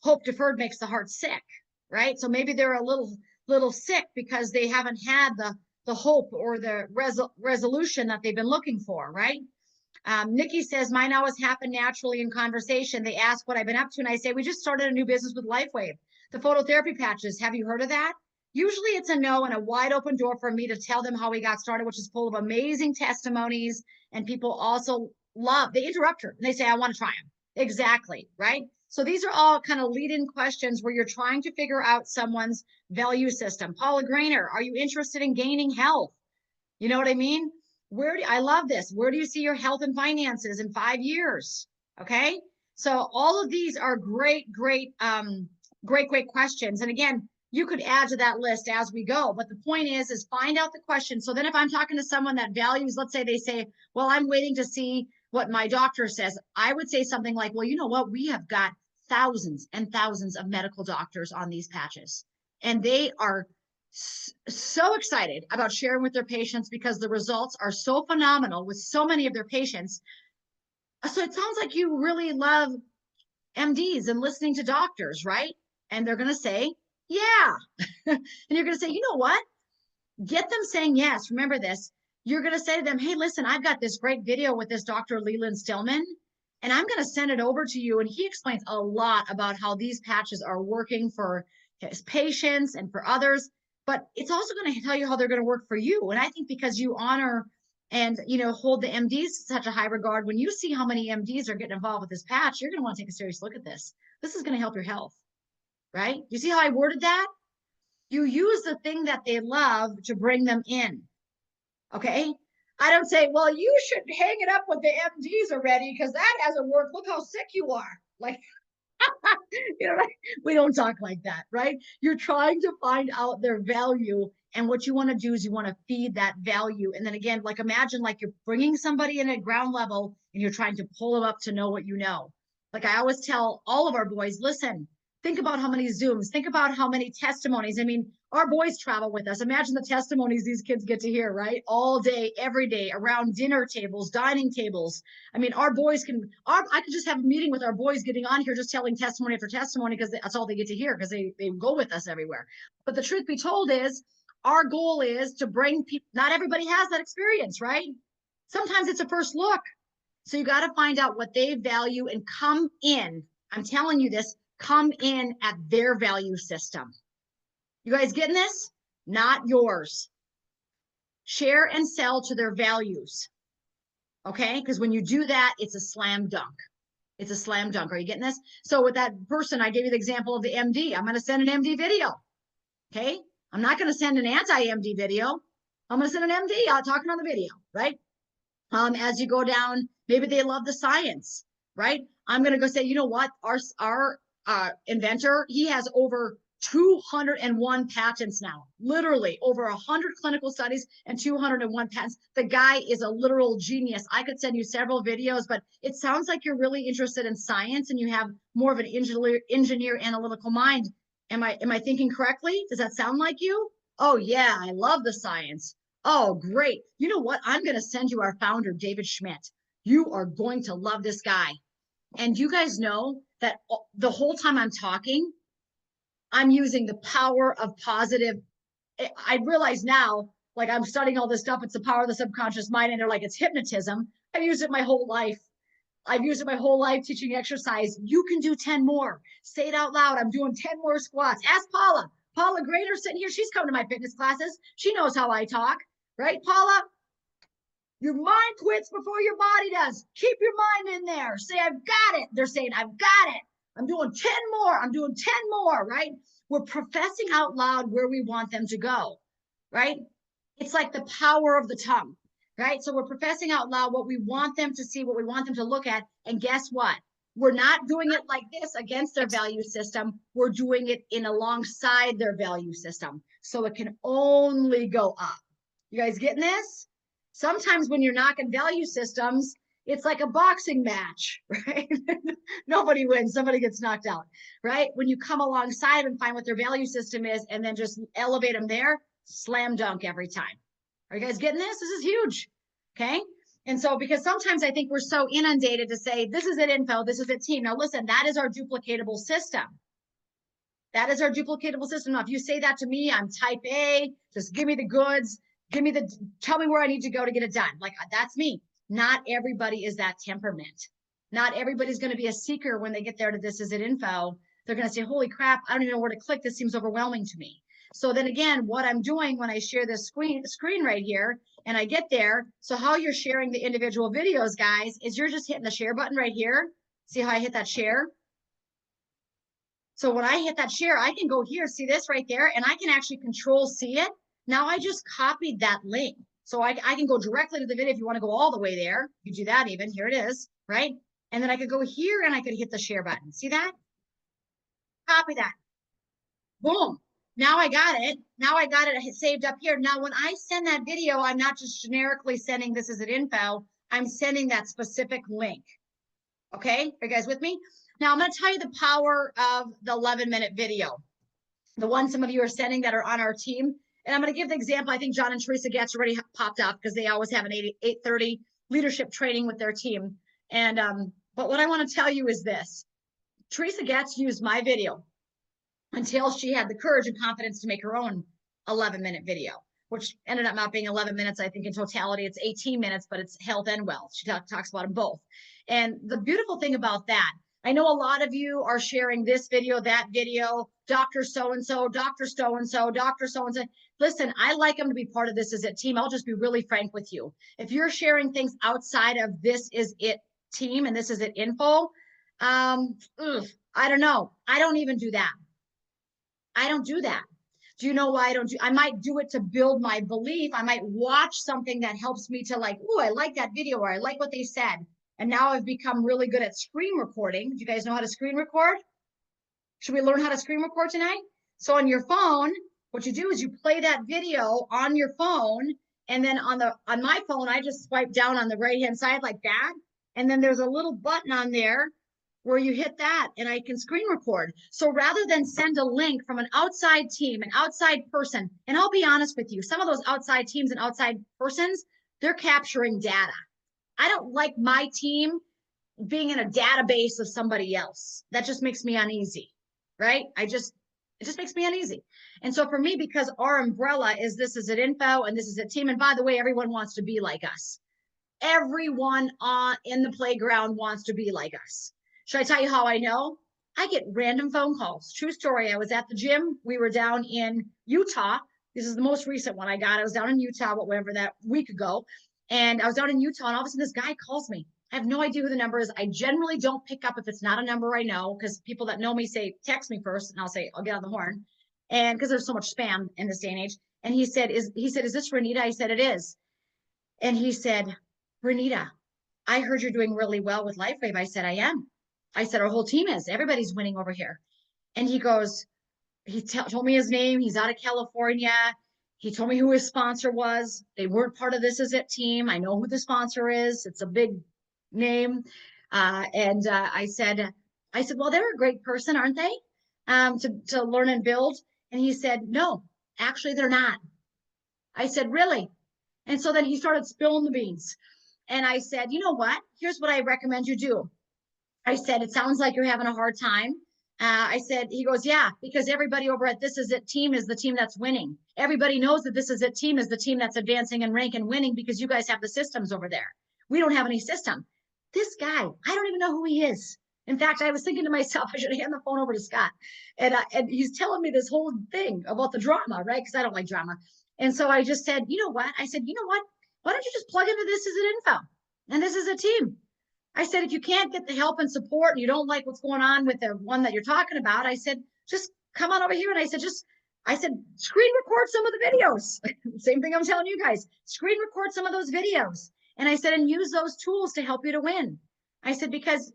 hope deferred makes the heart sick, right? So maybe they're a little sick because they haven't had the hope or the resolution that they've been looking for, right? Nikki says, mine always happen naturally in conversation. They ask what I've been up to, and I say, we just started a new business with Lifewave, the phototherapy patches. Have you heard of that? Usually it's a no and a wide open door for me to tell them how we got started, which is full of amazing testimonies. And people also they interrupt her and they say, I want to try them. Exactly. Right. So these are all kind of lead-in questions where you're trying to figure out someone's value system. Paula Grainer, are you interested in gaining health? You know what I mean? I love this. Where do you see your health and finances in 5 years? Okay. So all of these are great questions. And again, you could add to that list as we go. But the point is find out the question. So then if I'm talking to someone that values, let's say they say, well, I'm waiting to see what my doctor says. I would say something like, well, you know what? We have got thousands and thousands of medical doctors on these patches. And they are so excited about sharing with their patients because the results are so phenomenal with so many of their patients. So it sounds like you really love MDs and listening to doctors, right? And they're going to say, yeah. And you're going to say, you know what? Get them saying yes. Remember this. You're going to say to them, hey, listen, I've got this great video with this Dr. Leland Stillman, and I'm going to send it over to you. And he explains a lot about how these patches are working for his patients and for others, but it's also going to tell you how they're going to work for you. And I think because you honor and, hold the MDs such a high regard, when you see how many MDs are getting involved with this patch, you're going to want to take a serious look at this. This is going to help your health. Right? You see how I worded that? You use the thing that they love to bring them in. Okay? I don't say, well, you should hang it up with the MDs already because that hasn't worked. Look how sick you are. Like, we don't talk like that, right? You're trying to find out their value. And what you want to do is you want to feed that value. And then again, like imagine like you're bringing somebody in at ground level and you're trying to pull them up to know what you know. Like I always tell all of our boys, listen, think about how many Zooms, think about how many testimonies. I mean, our boys travel with us. Imagine the testimonies these kids get to hear, right? All day, every day, around dinner tables, dining tables. I mean, our boys I could just have a meeting with our boys getting on here, just telling testimony after testimony, because that's all they get to hear, because they go with us everywhere. But the truth be told is, our goal is to bring people, not everybody has that experience, right? Sometimes it's a first look. So you got to find out what they value and come in. I'm telling you this, come in at their value system. You guys getting this? Not yours. Share and sell to their values. Okay? Because when you do that, it's a slam dunk. It's a slam dunk. Are you getting this? So with that person, I gave you the example of the MD. I'm going to send an MD video. Okay? I'm not going to send an anti-MD video. I'm going to send an MD talking on the video, right? As you go down, maybe they love the science, right? I'm going to go say, you know what? Our inventor, he has over 201 patents now, literally over 100 clinical studies and 201 patents. The guy is a literal genius. I could send you several videos, but it sounds like you're really interested in science and you have more of an engineer analytical mind. Am I thinking correctly? Does that sound like you? Oh yeah, I love the science. Oh, great. You know what? I'm going to send you our founder, David Schmidt. You are going to love this guy. And you guys know that the whole time I'm talking, I'm using the power of positive. I realize now, like I'm studying all this stuff, it's the power of the subconscious mind, and they're like, it's hypnotism. I've used it my whole life. I've used it my whole life teaching exercise. You can do 10 more. Say it out loud. I'm doing 10 more squats. Ask Paula. Paula Grader sitting here. She's coming to my fitness classes. She knows how I talk, right? Paula, your mind quits before your body does. Keep your mind in there. Say, I've got it. They're saying, I've got it. I'm doing 10 more. I'm doing 10 more, right? We're professing out loud where we want them to go, right? It's like the power of the tongue, right? So we're professing out loud what we want them to see, what we want them to look at. And guess what? We're not doing it like this against their value system. We're doing it in alongside their value system. So it can only go up. You guys getting this? Sometimes when you're knocking value systems, it's like a boxing match, right? Nobody wins, somebody gets knocked out, right? When you come alongside and find what their value system is and then just elevate them there, slam dunk every time. Are you guys getting this? This is huge, okay? And so, because sometimes I think we're so inundated to say, this is it info, this is it team. Now listen, that is our duplicatable system. That is our duplicatable system. Now, if you say that to me, I'm type A, just give me the goods, tell me where I need to go to get it done. Like, that's me. Not everybody is that temperament. Not everybody's going to be a seeker when they get there to this is it info. They're going to say, holy crap, I don't even know where to click. This seems overwhelming to me. So then again, what I'm doing when I share this screen right here and I get there, so how you're sharing the individual videos, guys, is you're just hitting the share button right here. See how I hit that share? So when I hit that share, I can go here, see this right there, and I can actually control C it. Now I just copied that link. So I can go directly to the video if you want to go all the way there. You do that even. Here it is, right? And then I could go here and I could hit the share button. See that? Copy that. Boom. Now I got it. Now I got it saved up here. Now, when I send that video, I'm not just generically sending this as an info. I'm sending that specific link. Okay? Are you guys with me? Now, I'm going to tell you the power of the 11-minute video. The one some of you are sending that are on our team. And I'm going to give the example. I think John and Teresa Getz already popped up because they always have an 8:30 leadership training with their team. And but what I want to tell you is this. Teresa Getz used my video until she had the courage and confidence to make her own 11-minute video, which ended up not being 11 minutes. I think in totality, it's 18 minutes, but it's health and wealth. She talks about them both. And the beautiful thing about that, I know a lot of you are sharing this video, that video, Dr. So-and-so, Dr. So-and-so, Dr. So-and-so. Listen, I like them to be part of this is it team. I'll just be really frank with you. If you're sharing things outside of this is it team and this is it info, I don't know. I don't even do that. I don't do that. Do you know why I don't do? I might do it to build my belief. I might watch something that helps me to like, oh, I like that video or I like what they said. And now I've become really good at screen recording. Do you guys know how to screen record? Should we learn how to screen record tonight? So on your phone, what you do is you play that video on your phone. And then on my phone, I just swipe down on the right-hand side like that. And then there's a little button on there where you hit that and I can screen record. So rather than send a link from an outside team, an outside person, and I'll be honest with you, some of those outside teams and outside persons, they're capturing data. I don't like my team being in a database of somebody else. That just makes me uneasy, right? It just makes me uneasy. And so for me, because our umbrella is this is it info and this is it team. And by the way, everyone wants to be like us. Everyone in the playground wants to be like us. Should I tell you how I know? I get random phone calls. True story. I was at the gym. We were down in Utah. This is the most recent one I got. I was down in Utah, whatever, that week ago. And I was down in Utah and all of a sudden this guy calls me. I have no idea who the number is. I generally don't pick up if it's not a number I know because people that know me say, text me first and I'll say, I'll get on the horn. And because there's so much spam in this day and age. And he said, is this Renita? I said, it is. And he said, Renita, I heard you're doing really well with Lifewave. I said, I am. I said, our whole team is. Everybody's winning over here. And he goes, he told me his name. He's out of California. He told me who his sponsor was. They weren't part of This Is It team. I know who the sponsor is. It's a big name. I said, well, they're a great person, aren't they? To learn and build. And he said, no, actually, they're not. I said, really? And so then he started spilling the beans. And I said, you know what? Here's what I recommend you do. I said, it sounds like you're having a hard time. I said, he goes, yeah, because everybody over at This Is It team is the team that's winning. Everybody knows that This Is It team is the team that's advancing in rank and winning because you guys have the systems over there. We don't have any system. This guy, I don't even know who he is. In fact, I was thinking to myself, I should hand the phone over to Scott. And he's telling me this whole thing about the drama, right? Because I don't like drama. And so I just said, you know what? I said, you know what? Why don't you just plug into This Is It info? And This Is It team. I said, if you can't get the help and support and you don't like what's going on with the one that you're talking about, I said, just come on over here. And I said, screen record some of the videos. Same thing I'm telling you guys, screen record some of those videos. And I said, and use those tools to help you to win. I said, because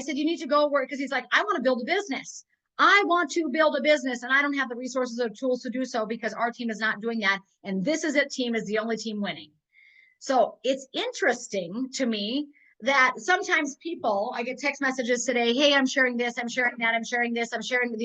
you need to go work, because he's like, I want to build a business. I want to build a business and I don't have the resources or tools to do so because our team is not doing that. And This Is It team is the only team winning. So it's interesting to me that sometimes people, I get text messages today, hey, I'm sharing this, I'm sharing that, I'm sharing this, I'm sharing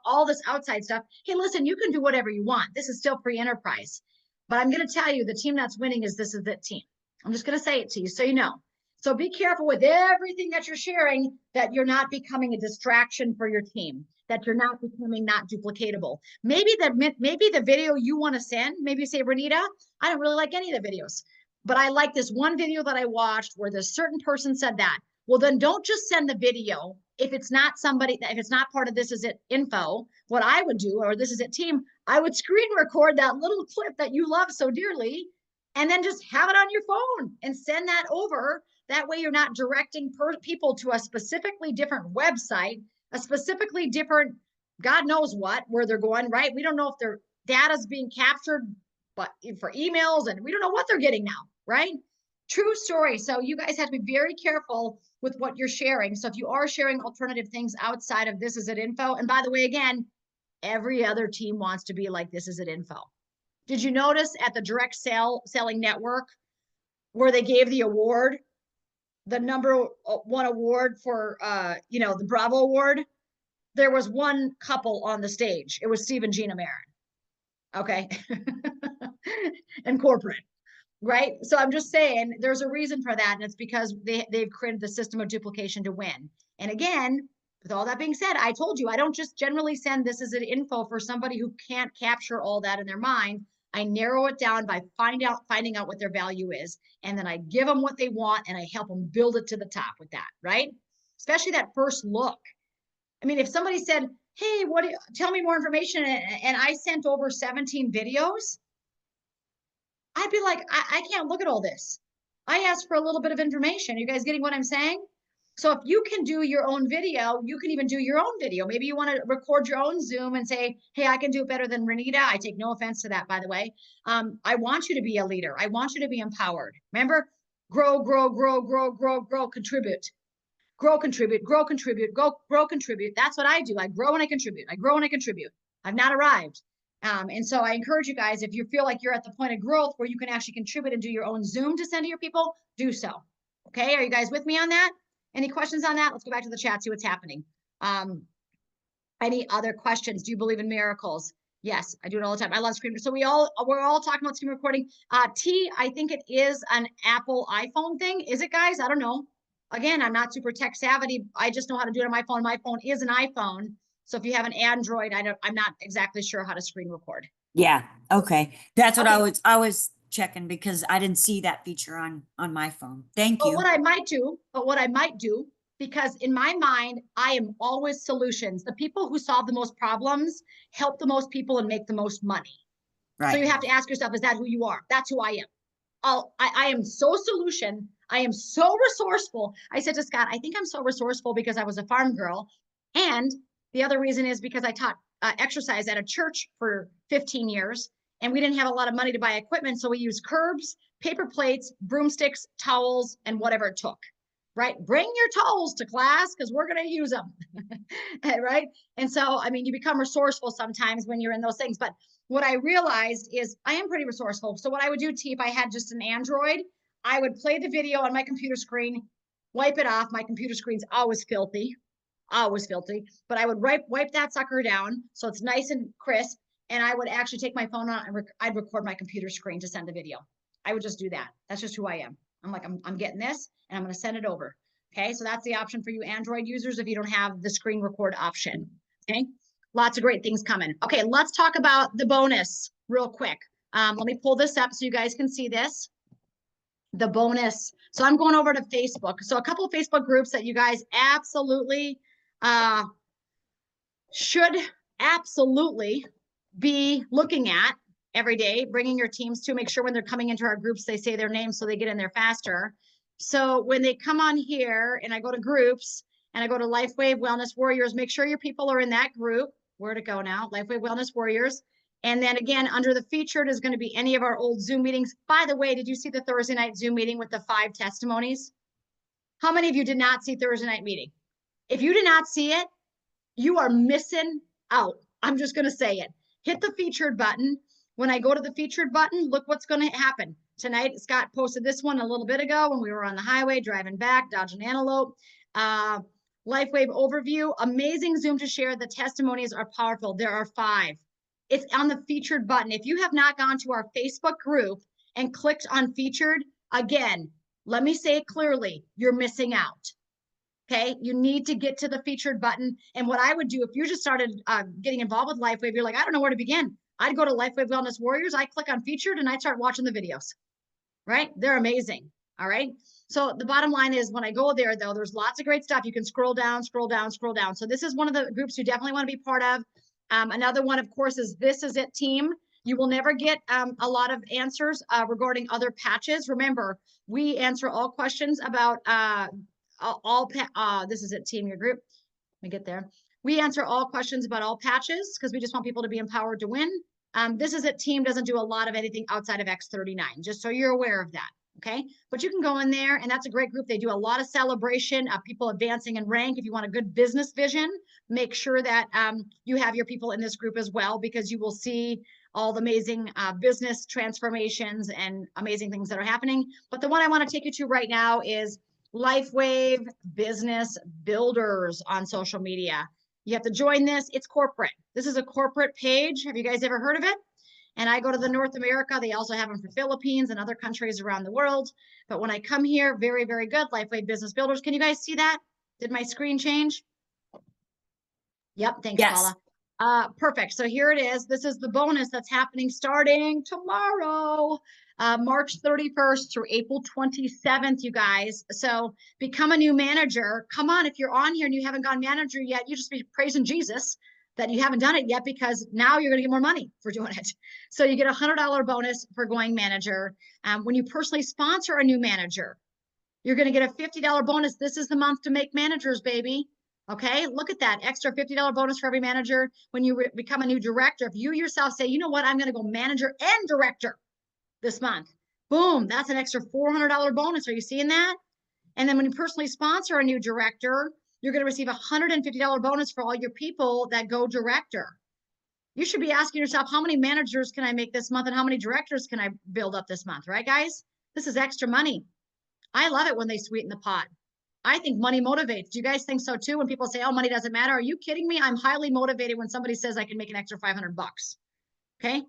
all this outside stuff. Hey, listen, you can do whatever you want. This is still pre-enterprise. But I'm going to tell you, the team that's winning is This Is It team. I'm just going to say it to you so you know. So be careful with everything that you're sharing, that you're not becoming a distraction for your team, that you're not becoming not duplicatable. Maybe the video you want to send, maybe you say, Renita, I don't really like any of the videos, but I like this one video that I watched where this certain person said that. Well, then don't just send the video. If it's not part of This Is It info, what I would do, or This Is It team, I would screen record that little clip that you love so dearly, and then just have it on your phone and send that over. That way you're not directing people to a specifically different website, a specifically different, God knows what, where they're going, right? We don't know if their data's being captured, but for emails, and we don't know what they're getting now, right? True story. So you guys have to be very careful with what you're sharing. So if you are sharing alternative things outside of This Is It info, and by the way, again, every other team wants to be like This Is It info. Did you notice at the direct selling network where they gave the award, the number one award for, the Bravo Award? There was one couple on the stage. It was Steve and Gina Marin. Okay. And corporate, right? So I'm just saying there's a reason for that. And it's because they've created the system of duplication to win. And again, with all that being said, I told you, I don't just generally send This Is It info for somebody who can't capture all that in their mind. I narrow it down by finding out what their value is. And then I give them what they want and I help them build it to the top with that, right? Especially that first look. I mean, if somebody said, hey, tell me more information, and I sent over 17 videos, I'd be like, I can't look at all this. I asked for a little bit of information. You guys getting what I'm saying? So if you can do your own video, you can even do your own video. Maybe you want to record your own Zoom and say, hey, I can do it better than Renita. I take no offense to that, by the way. I want you to be a leader. I want you to be empowered. Remember, grow, contribute. Grow, contribute, grow, contribute, grow, contribute. That's what I do. I grow and I contribute. I grow and I contribute. I've not arrived. And so I encourage you guys, if you feel like you're at the point of growth where you can actually contribute and do your own Zoom to send to your people, do so. Okay, are you guys with me on that? Any questions on that? Let's go back to the chat, see what's happening. Any other questions? Do you believe in miracles? Yes, I do it all the time. I love screen. So we're all talking about screen recording. I think it is an Apple iPhone thing. Is it, guys? I don't know. Again, I'm not super tech savvy. I just know how to do it on my phone. My phone is an iPhone. So if you have an Android, I'm not exactly sure how to screen record. Yeah. Okay. That's what I was checking because I didn't see that feature on my phone. Thank you. What I might do, because in my mind, I am always solutions. The people who solve the most problems help the most people and make the most money. Right. So you have to ask yourself, is that who you are? That's who I am. I am so solution. I am so resourceful. I said to Scott, I think I'm so resourceful because I was a farm girl. And the other reason is because I taught exercised at a church for 15 years, and we didn't have a lot of money to buy equipment. So we used curbs, paper plates, broomsticks, towels, and whatever it took, right? Bring your towels to class because we're going to use them, right? And so, I mean, you become resourceful sometimes when you're in those things. But what I realized is I am pretty resourceful. So what I would do, T, if I had just an Android, I would play the video on my computer screen, wipe it off. My computer screen's always filthy, but I would wipe that sucker down so it's nice and crisp. And I would actually take my phone out and I'd record my computer screen to send the video. I would just do that. That's just who I am. I'm like, I'm getting this and I'm going to send it over. Okay. So that's the option for you Android users if you don't have the screen record option. Okay. Lots of great things coming. Okay. Let's talk about the bonus real quick. Let me pull this up so you guys can see this. The bonus. So I'm going over to Facebook. So a couple of Facebook groups that you guys absolutely should absolutely be looking at every day, bringing your teams to make sure when they're coming into our groups, they say their name so they get in there faster. So when they come on here and I go to groups and I go to Lifewave Wellness Warriors, make sure your people are in that group. Where to go now? Lifewave Wellness Warriors. And then again, under the featured is going to be any of our old Zoom meetings. By the way, did you see the Thursday night Zoom meeting with the 5 testimonies? How many of you did not see Thursday night meeting? If you did not see it, you are missing out. I'm just going to say it. Hit the featured button. When I go to the featured button, look what's going to happen. Tonight, Scott posted this one a little bit ago when we were on the highway driving back, dodging antelope. Lifewave overview, amazing Zoom to share. The testimonies are powerful. There are 5. It's on the featured button. If you have not gone to our Facebook group and clicked on featured, again, let me say it clearly, you're missing out. Okay, you need to get to the featured button. And what I would do if you just started getting involved with Lifewave, you're like, I don't know where to begin. I'd go to Lifewave Wellness Warriors. I click on featured and I start watching the videos, right? They're amazing. All right. So the bottom line is when I go there, though, there's lots of great stuff. You can scroll down, scroll down, scroll down. So this is one of the groups you definitely want to be part of. Another one, of course, is This Is It Team. You will never get a lot of answers regarding other patches. Remember, we answer all questions about This Is It Team, your group. Let me get there. We answer all questions about all patches because we just want people to be empowered to win. This Is It Team doesn't do a lot of anything outside of X39, just so you're aware of that. Okay, but you can go in there and that's a great group. They do a lot of celebration of people advancing in rank. If you want a good business vision, make sure that you have your people in this group as well, because you will see all the amazing business transformations and amazing things that are happening. But the one I want to take you to right now is Lifewave Business Builders on social media. You have to join this. It's corporate. This is a corporate page. Have you guys ever heard of it? And I go to the North America. They also have them for Philippines and other countries around the world. But when I come here, very, very good. Lifewave Business Builders. Can you guys see that? Did my screen change? Yep. Thanks, Yes. Paula. Perfect. So here it is. This is the bonus that's happening starting tomorrow, March 31st through April 27th, you guys. So become a new manager. Come on. If you're on here and you haven't gone manager yet, you just be praising Jesus that you haven't done it yet, because now you're going to get more money for doing it. So you get a $100 bonus for going manager. When you personally sponsor a new manager, you're going to get a $50 bonus. This is the month to make managers, baby. Okay, look at that extra $50 bonus for every manager. When you become a new director, if you yourself say, you know what, I'm going to go manager and director this month, boom, that's an extra $400 bonus. Are you seeing that? And then when you personally sponsor a new director, you're going to receive a $150 bonus for all your people that go director. You should be asking yourself, how many managers can I make this month and how many directors can I build up this month, right, guys? This is extra money. I love it when they sweeten the pot. I think money motivates. Do you guys think so too? When people say, oh, money doesn't matter. Are you kidding me? I'm highly motivated when somebody says I can make an extra 500 bucks. Okay.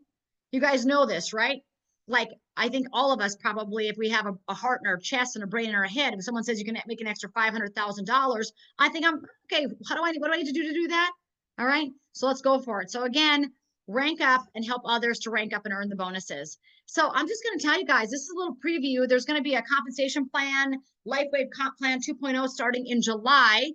You guys know this, right? Like, I think all of us probably, if we have a heart in our chest and a brain in our head, if someone says you can make an extra $500,000, I think I'm okay. What do I need to do that? All right. So let's go for it. So again, rank up and help others to rank up and earn the bonuses. So I'm just going to tell you guys, this is a little preview. There's going to be a compensation plan, Lifewave Comp Plan 2.0 starting in July.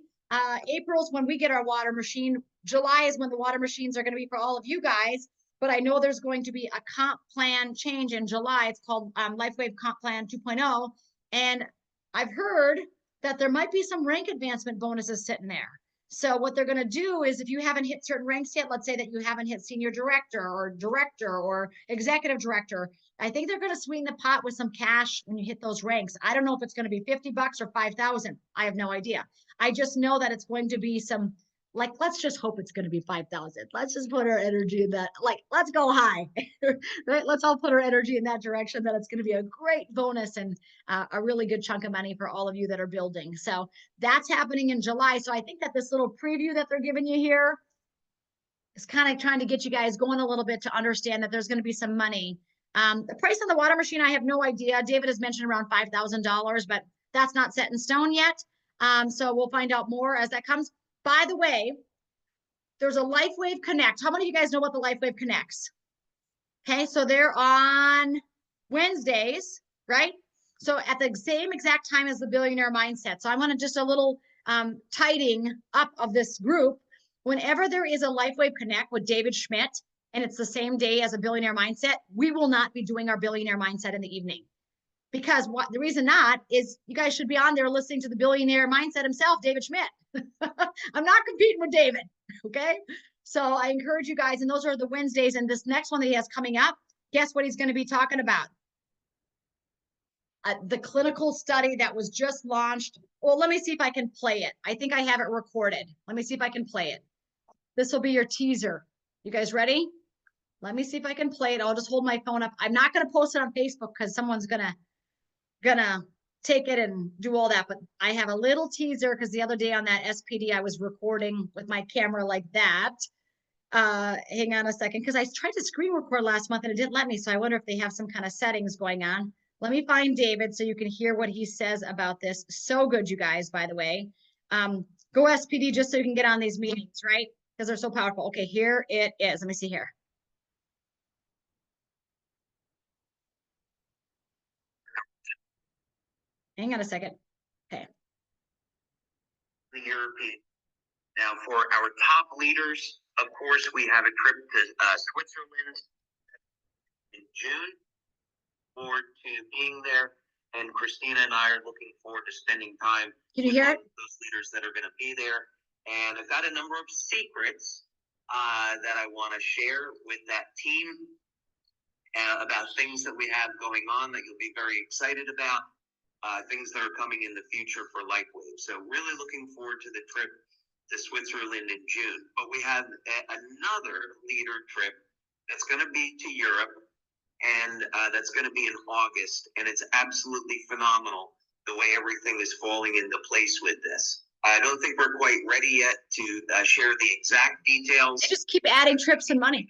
April's when we get our water machine. July is when the water machines are going to be for all of you guys. But I know there's going to be a comp plan change in July. It's called Lifewave Comp Plan 2.0. And I've heard that there might be some rank advancement bonuses sitting there. So what they're going to do is if you haven't hit certain ranks yet, let's say that you haven't hit senior director or executive director, I think they're going to swing the pot with some cash when you hit those ranks. I don't know if it's going to be $50 or 5,000. I have no idea. I just know that it's going to be some, like, let's just hope it's going to be 5,000. Let's just put our energy in that. Like, let's go high. Right? Let's all put our energy in that direction, that it's going to be a great bonus and a really good chunk of money for all of you that are building. So that's happening in July. So I think that this little preview that they're giving you here is kind of trying to get you guys going a little bit to understand that there's going to be some money. The price on the water machine, I have no idea. David has mentioned around $5,000, but that's not set in stone yet. So we'll find out more as that comes. By the way, there's a Lifewave Connect. How many of you guys know about the Lifewave Connects? Okay, so they're on Wednesdays, right? So at the same exact time as the Billionaire Mindset. So I want to just a little tidying up of this group. Whenever there is a Lifewave Connect with David Schmidt, and it's the same day as a Billionaire Mindset, we will not be doing our Billionaire Mindset in the evening. Because the reason not is you guys should be on there listening to the Billionaire Mindset himself, David Schmidt. I'm not competing with David, okay? So I encourage you guys, and those are the Wednesdays, and this next one that he has coming up, guess what he's going to be talking about? The clinical study that was just launched. Well, let me see if I can play it. I think I have it recorded. Let me see if I can play it. This will be your teaser. You guys ready? Let me see if I can play it. I'll just hold my phone up. I'm not going to post it on Facebook because someone's gonna take it and do all that, but I have a little teaser because the other day on that SPD I was recording with my camera like that. Hang on a second, because I tried to screen record last month and it didn't let me, so I wonder if they have some kind of settings going on. Let me find David so you can hear what he says about this. So good, you guys, by the way. Go SPD just so you can get on these meetings, right? Because they're so powerful. Okay, here it is. Let me see here. Hang on a second. Okay. The European. Now, for our top leaders, of course, we have a trip to Switzerland in June. Forward to being there, and Christina and I are looking forward to spending time. Can you hear it? Those leaders that are going to be there, and I've got a number of secrets that I want to share with that team about things that we have going on that you'll be very excited about. Things that are coming in the future for Lifewave. So really looking forward to the trip to Switzerland in June. But we have another leader trip that's going to be to Europe, and that's going to be in August. And it's absolutely phenomenal the way everything is falling into place with this. I don't think we're quite ready yet to share the exact details. Just keep adding trips and money.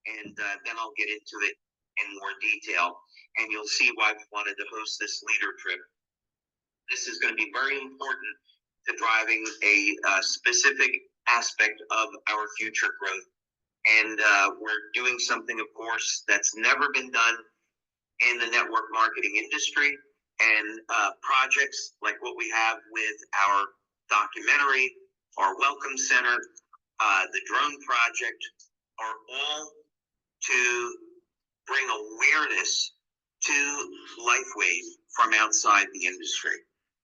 And then I'll get into it in more detail. And you'll see why we wanted to host this leader trip. This is going to be very important to driving a specific aspect of our future growth. And we're doing something, of course, that's never been done in the network marketing industry. And projects like what we have with our documentary, our welcome center, the drone project are all to bring awareness to Lifewave from outside the industry.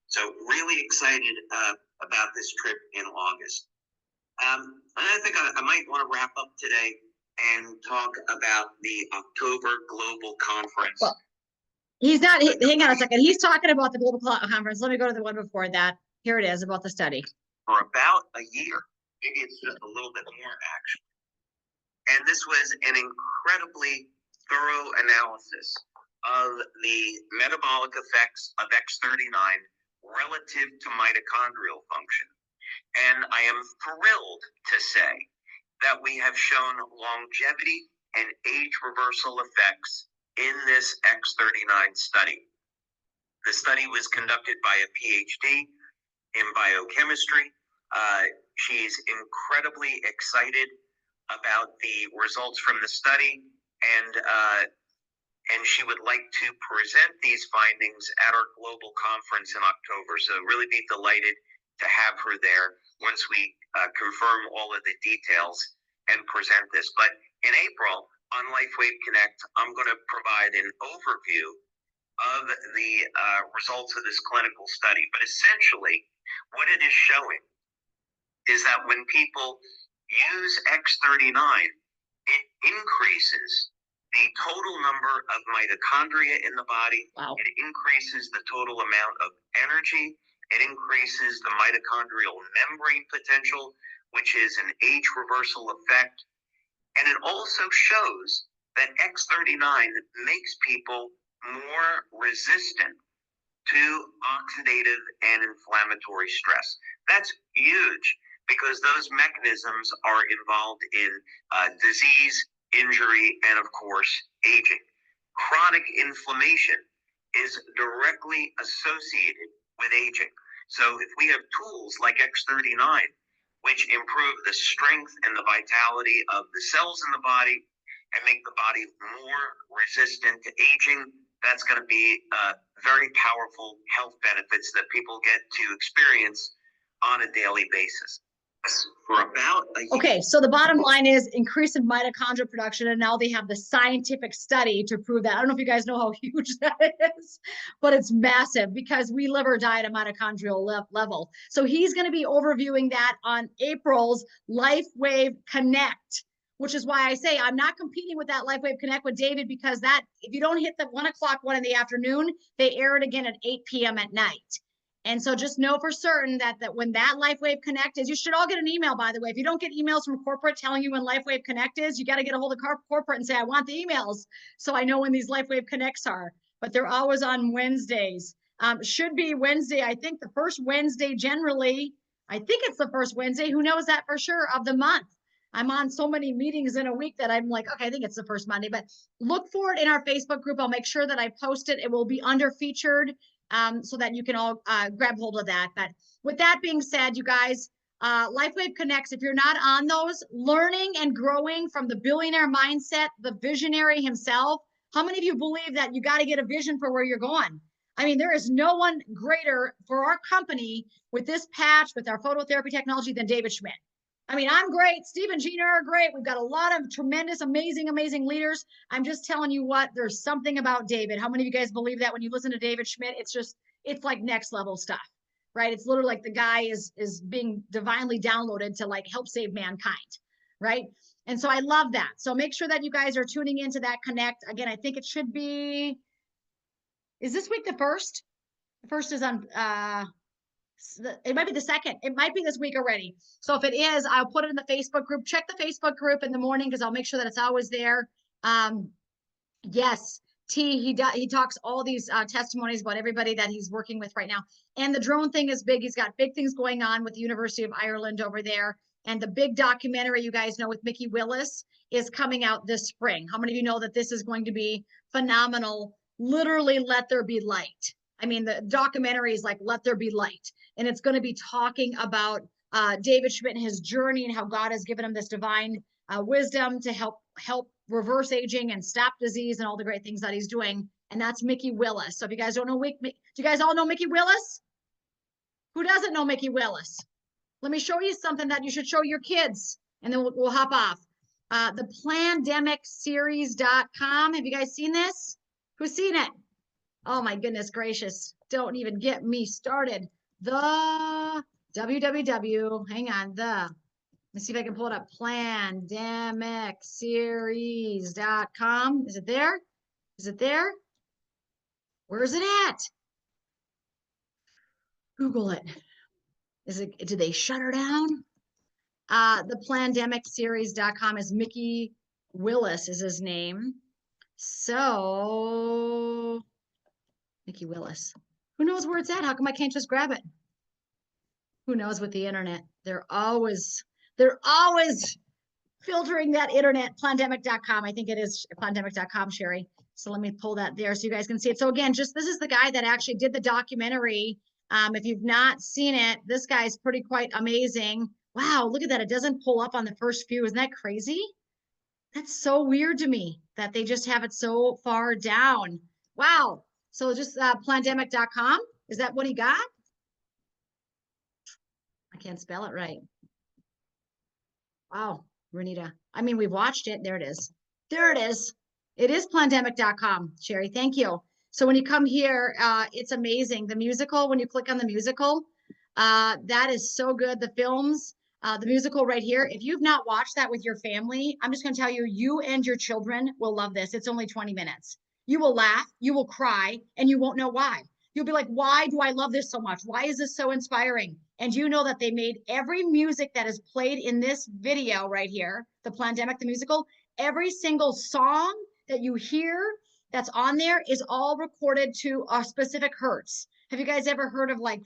So really excited about this trip in August. I think I might want to wrap up today and talk about the October Global Conference. Well, he's not, hang on a second. He's talking about the Global Conference. Let me go to the one before that. Here it is about the study. For about a year, maybe it's just a little bit more actually. And this was an incredibly thorough analysis of the metabolic effects of X39 relative to mitochondrial function. And I am thrilled to say that we have shown longevity and age reversal effects in this X39 study. The study was conducted by a PhD in biochemistry. She's incredibly excited about the results from the study, and she would like to present these findings at our global conference in October. So really be delighted to have her there once we confirm all of the details and present this. But in April on Lifewave Connect, I'm going to provide an overview of the results of this clinical study. But essentially, what it is showing is that when people use X39, it increases the total number of mitochondria in the body. Wow. It increases the total amount of energy. It increases the mitochondrial membrane potential, which is an age reversal effect. And it also shows that X39 makes people more resistant to oxidative and inflammatory stress. That's huge because those mechanisms are involved in disease, injury, and of course, aging. Chronic inflammation is directly associated with aging. So if we have tools like X39, which improve the strength and the vitality of the cells in the body and make the body more resistant to aging, that's going to be very powerful health benefits that people get to experience on a daily basis. For about a year. Okay, so the bottom line is increase in mitochondrial production, and now they have the scientific study to prove that. I don't know if you guys know how huge that is, but it's massive because we live or die at a mitochondrial level. So he's going to be overviewing that on April's Lifewave Connect, which is why I say I'm not competing with that Lifewave Connect with David, because that, if you don't hit the 1 o'clock one in the afternoon, they air it again at 8 p.m. at night. And so just know for certain that when that Lifewave Connect is, you should all get an email, by the way. If you don't get emails from corporate telling you when Lifewave Connect is, you got to get a hold of corporate and say, I want the emails so I know when these Lifewave Connects are. But they're always on Wednesdays. Should be Wednesday. I think the first Wednesday generally, I think it's the first Wednesday. Who knows that for sure of the month? I'm on so many meetings in a week that I'm like, okay, I think it's the first Monday, but look for it in our Facebook group. I'll make sure that I post it. It will be under featured. So that you can all grab hold of that. But with that being said, you guys, Lifewave Connects, if you're not on those, learning and growing from the billionaire mindset, the visionary himself, how many of you believe that you got to get a vision for where you're going? I mean, there is no one greater for our company with this patch, with our phototherapy technology than David Schmidt. I mean, I'm great. Steve and Gina are great. We've got a lot of tremendous, amazing leaders. I'm just telling you what, there's something about David. How many of you guys believe that when you listen to David Schmidt, it's like next level stuff, right? It's literally like the guy is being divinely downloaded to like help save mankind, right? And so I love that. So make sure that you guys are tuning into that Connect. Again, I think it should be, is this week the first? The first is on, it might be the second. It might be this week already. So if it is, I'll put it in the Facebook group. Check the Facebook group in the morning because I'll make sure that it's always there. Yes, he talks all these testimonies about everybody that he's working with right now. And the drone thing is big. He's got big things going on with the University of Ireland over there. And the big documentary you guys know with Mickey Willis is coming out this spring. How many of you know that this is going to be phenomenal? Literally, let there be light. I mean, the documentary is like, let there be light. And it's going to be talking about David Schmidt and his journey and how God has given him this divine wisdom to help reverse aging and stop disease and all the great things that he's doing. And that's Mickey Willis. So if you guys don't know, do you guys all know Mickey Willis? Who doesn't know Mickey Willis? Let me show you something that you should show your kids, and then we'll hop off. The plandemicseries.com. Have you guys seen this? Who's seen it? Oh my goodness gracious. Don't even get me started. The www, hang on, let me see if I can pull it up. Plandemicseries.com. Is it there? Is it there? Where is it at? Google it. Did they shut her down? The plandemicseries.com is Mickey Willis is his name. So Mickey Willis. Who knows where it's at? How come I can't just grab it? Who knows with the internet? They're always filtering that internet. Plandemic.com. I think it is plandemic.com, Sherry. So let me pull that there so you guys can see it. So again, this is the guy that actually did the documentary. If you've not seen it, this guy's quite amazing. Wow, look at that. It doesn't pull up on the first few. Isn't that crazy? That's so weird to me that they just have it so far down. Wow. So just plandemic.com. Is that what he got? I can't spell it right. Wow, Renita. I mean, we've watched it. There it is. There it is. It is plandemic.com, Sherry. Thank you. So when you come here, it's amazing. The musical, when you click on the musical, that is so good. The films, the musical right here. If you've not watched that with your family, I'm just going to tell you, you and your children will love this. It's only 20 minutes. You will laugh, you will cry, and you won't know why. You'll be like, why do I love this so much? Why is this so inspiring? And you know that they made every music that is played in this video right here, the Plandemic, the musical, every single song that you hear that's on there is all recorded to a specific hertz. Have you guys ever heard of like,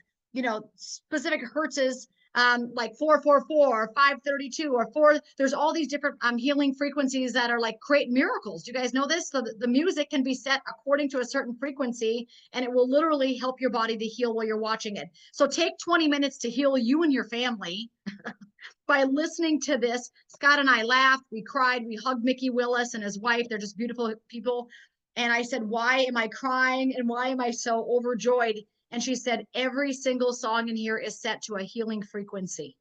specific hertzes, like 444, 532, or 4? There's all these different healing frequencies that are like create miracles. Do you guys know this? So the music can be set according to a certain frequency, and it will literally help your body to heal while you're watching it. So take 20 minutes to heal you and your family by listening to this. Scott and I laughed, we cried, we hugged Mickey Willis and his wife. They're just beautiful people. And I said, why am I crying and why am I so overjoyed? And she said, every single song in here is set to a healing frequency.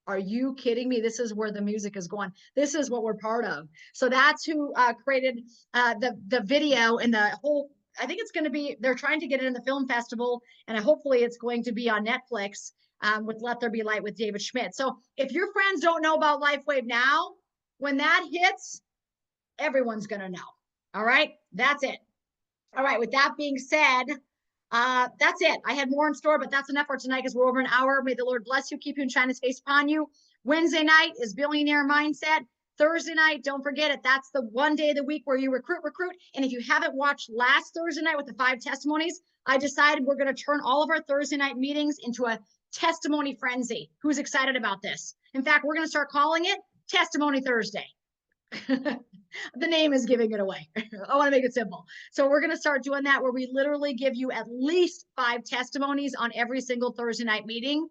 Are you kidding me? This is where the music is going. This is what we're part of. So that's who created the video and the whole, I think it's going to be, they're trying to get it in the film festival, and hopefully it's going to be on Netflix with Let There Be Light with David Schmidt. So if your friends don't know about Lifewave now, when that hits, everyone's going to know. All right, that's it. All right, with that being said, that's it. I had more in store, but that's enough for tonight because we're over an hour. May the Lord bless you, keep you, and shine his face upon you. Wednesday night is Billionaire Mindset. Thursday night, don't forget it. That's the one day of the week where you recruit. And if you haven't watched last Thursday night with the 5 testimonies, I decided we're going to turn all of our Thursday night meetings into a testimony frenzy. Who's excited about this? In fact, we're going to start calling it Testimony Thursday. The name is giving it away. I want to make it simple. So we're going to start doing that where we literally give you at least 5 testimonies on every single Thursday night meeting.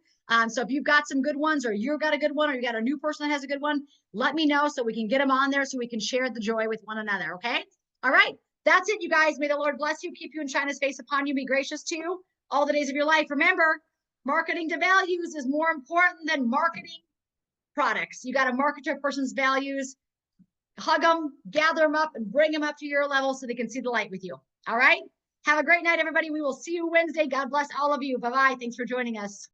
So if you've got some good ones, or you've got a good one, or you got a new person that has a good one, let me know so we can get them on there so we can share the joy with one another. Okay. All right. That's it, you guys. May the Lord bless you, keep you, and shine his face upon you, be gracious to you all the days of your life. Remember, marketing to values is more important than marketing products. You got to market to a person's values. Hug them, gather them up, and bring them up to your level so they can see the light with you. All right. Have a great night, everybody. We will see you Wednesday. God bless all of you. Bye-bye. Thanks for joining us.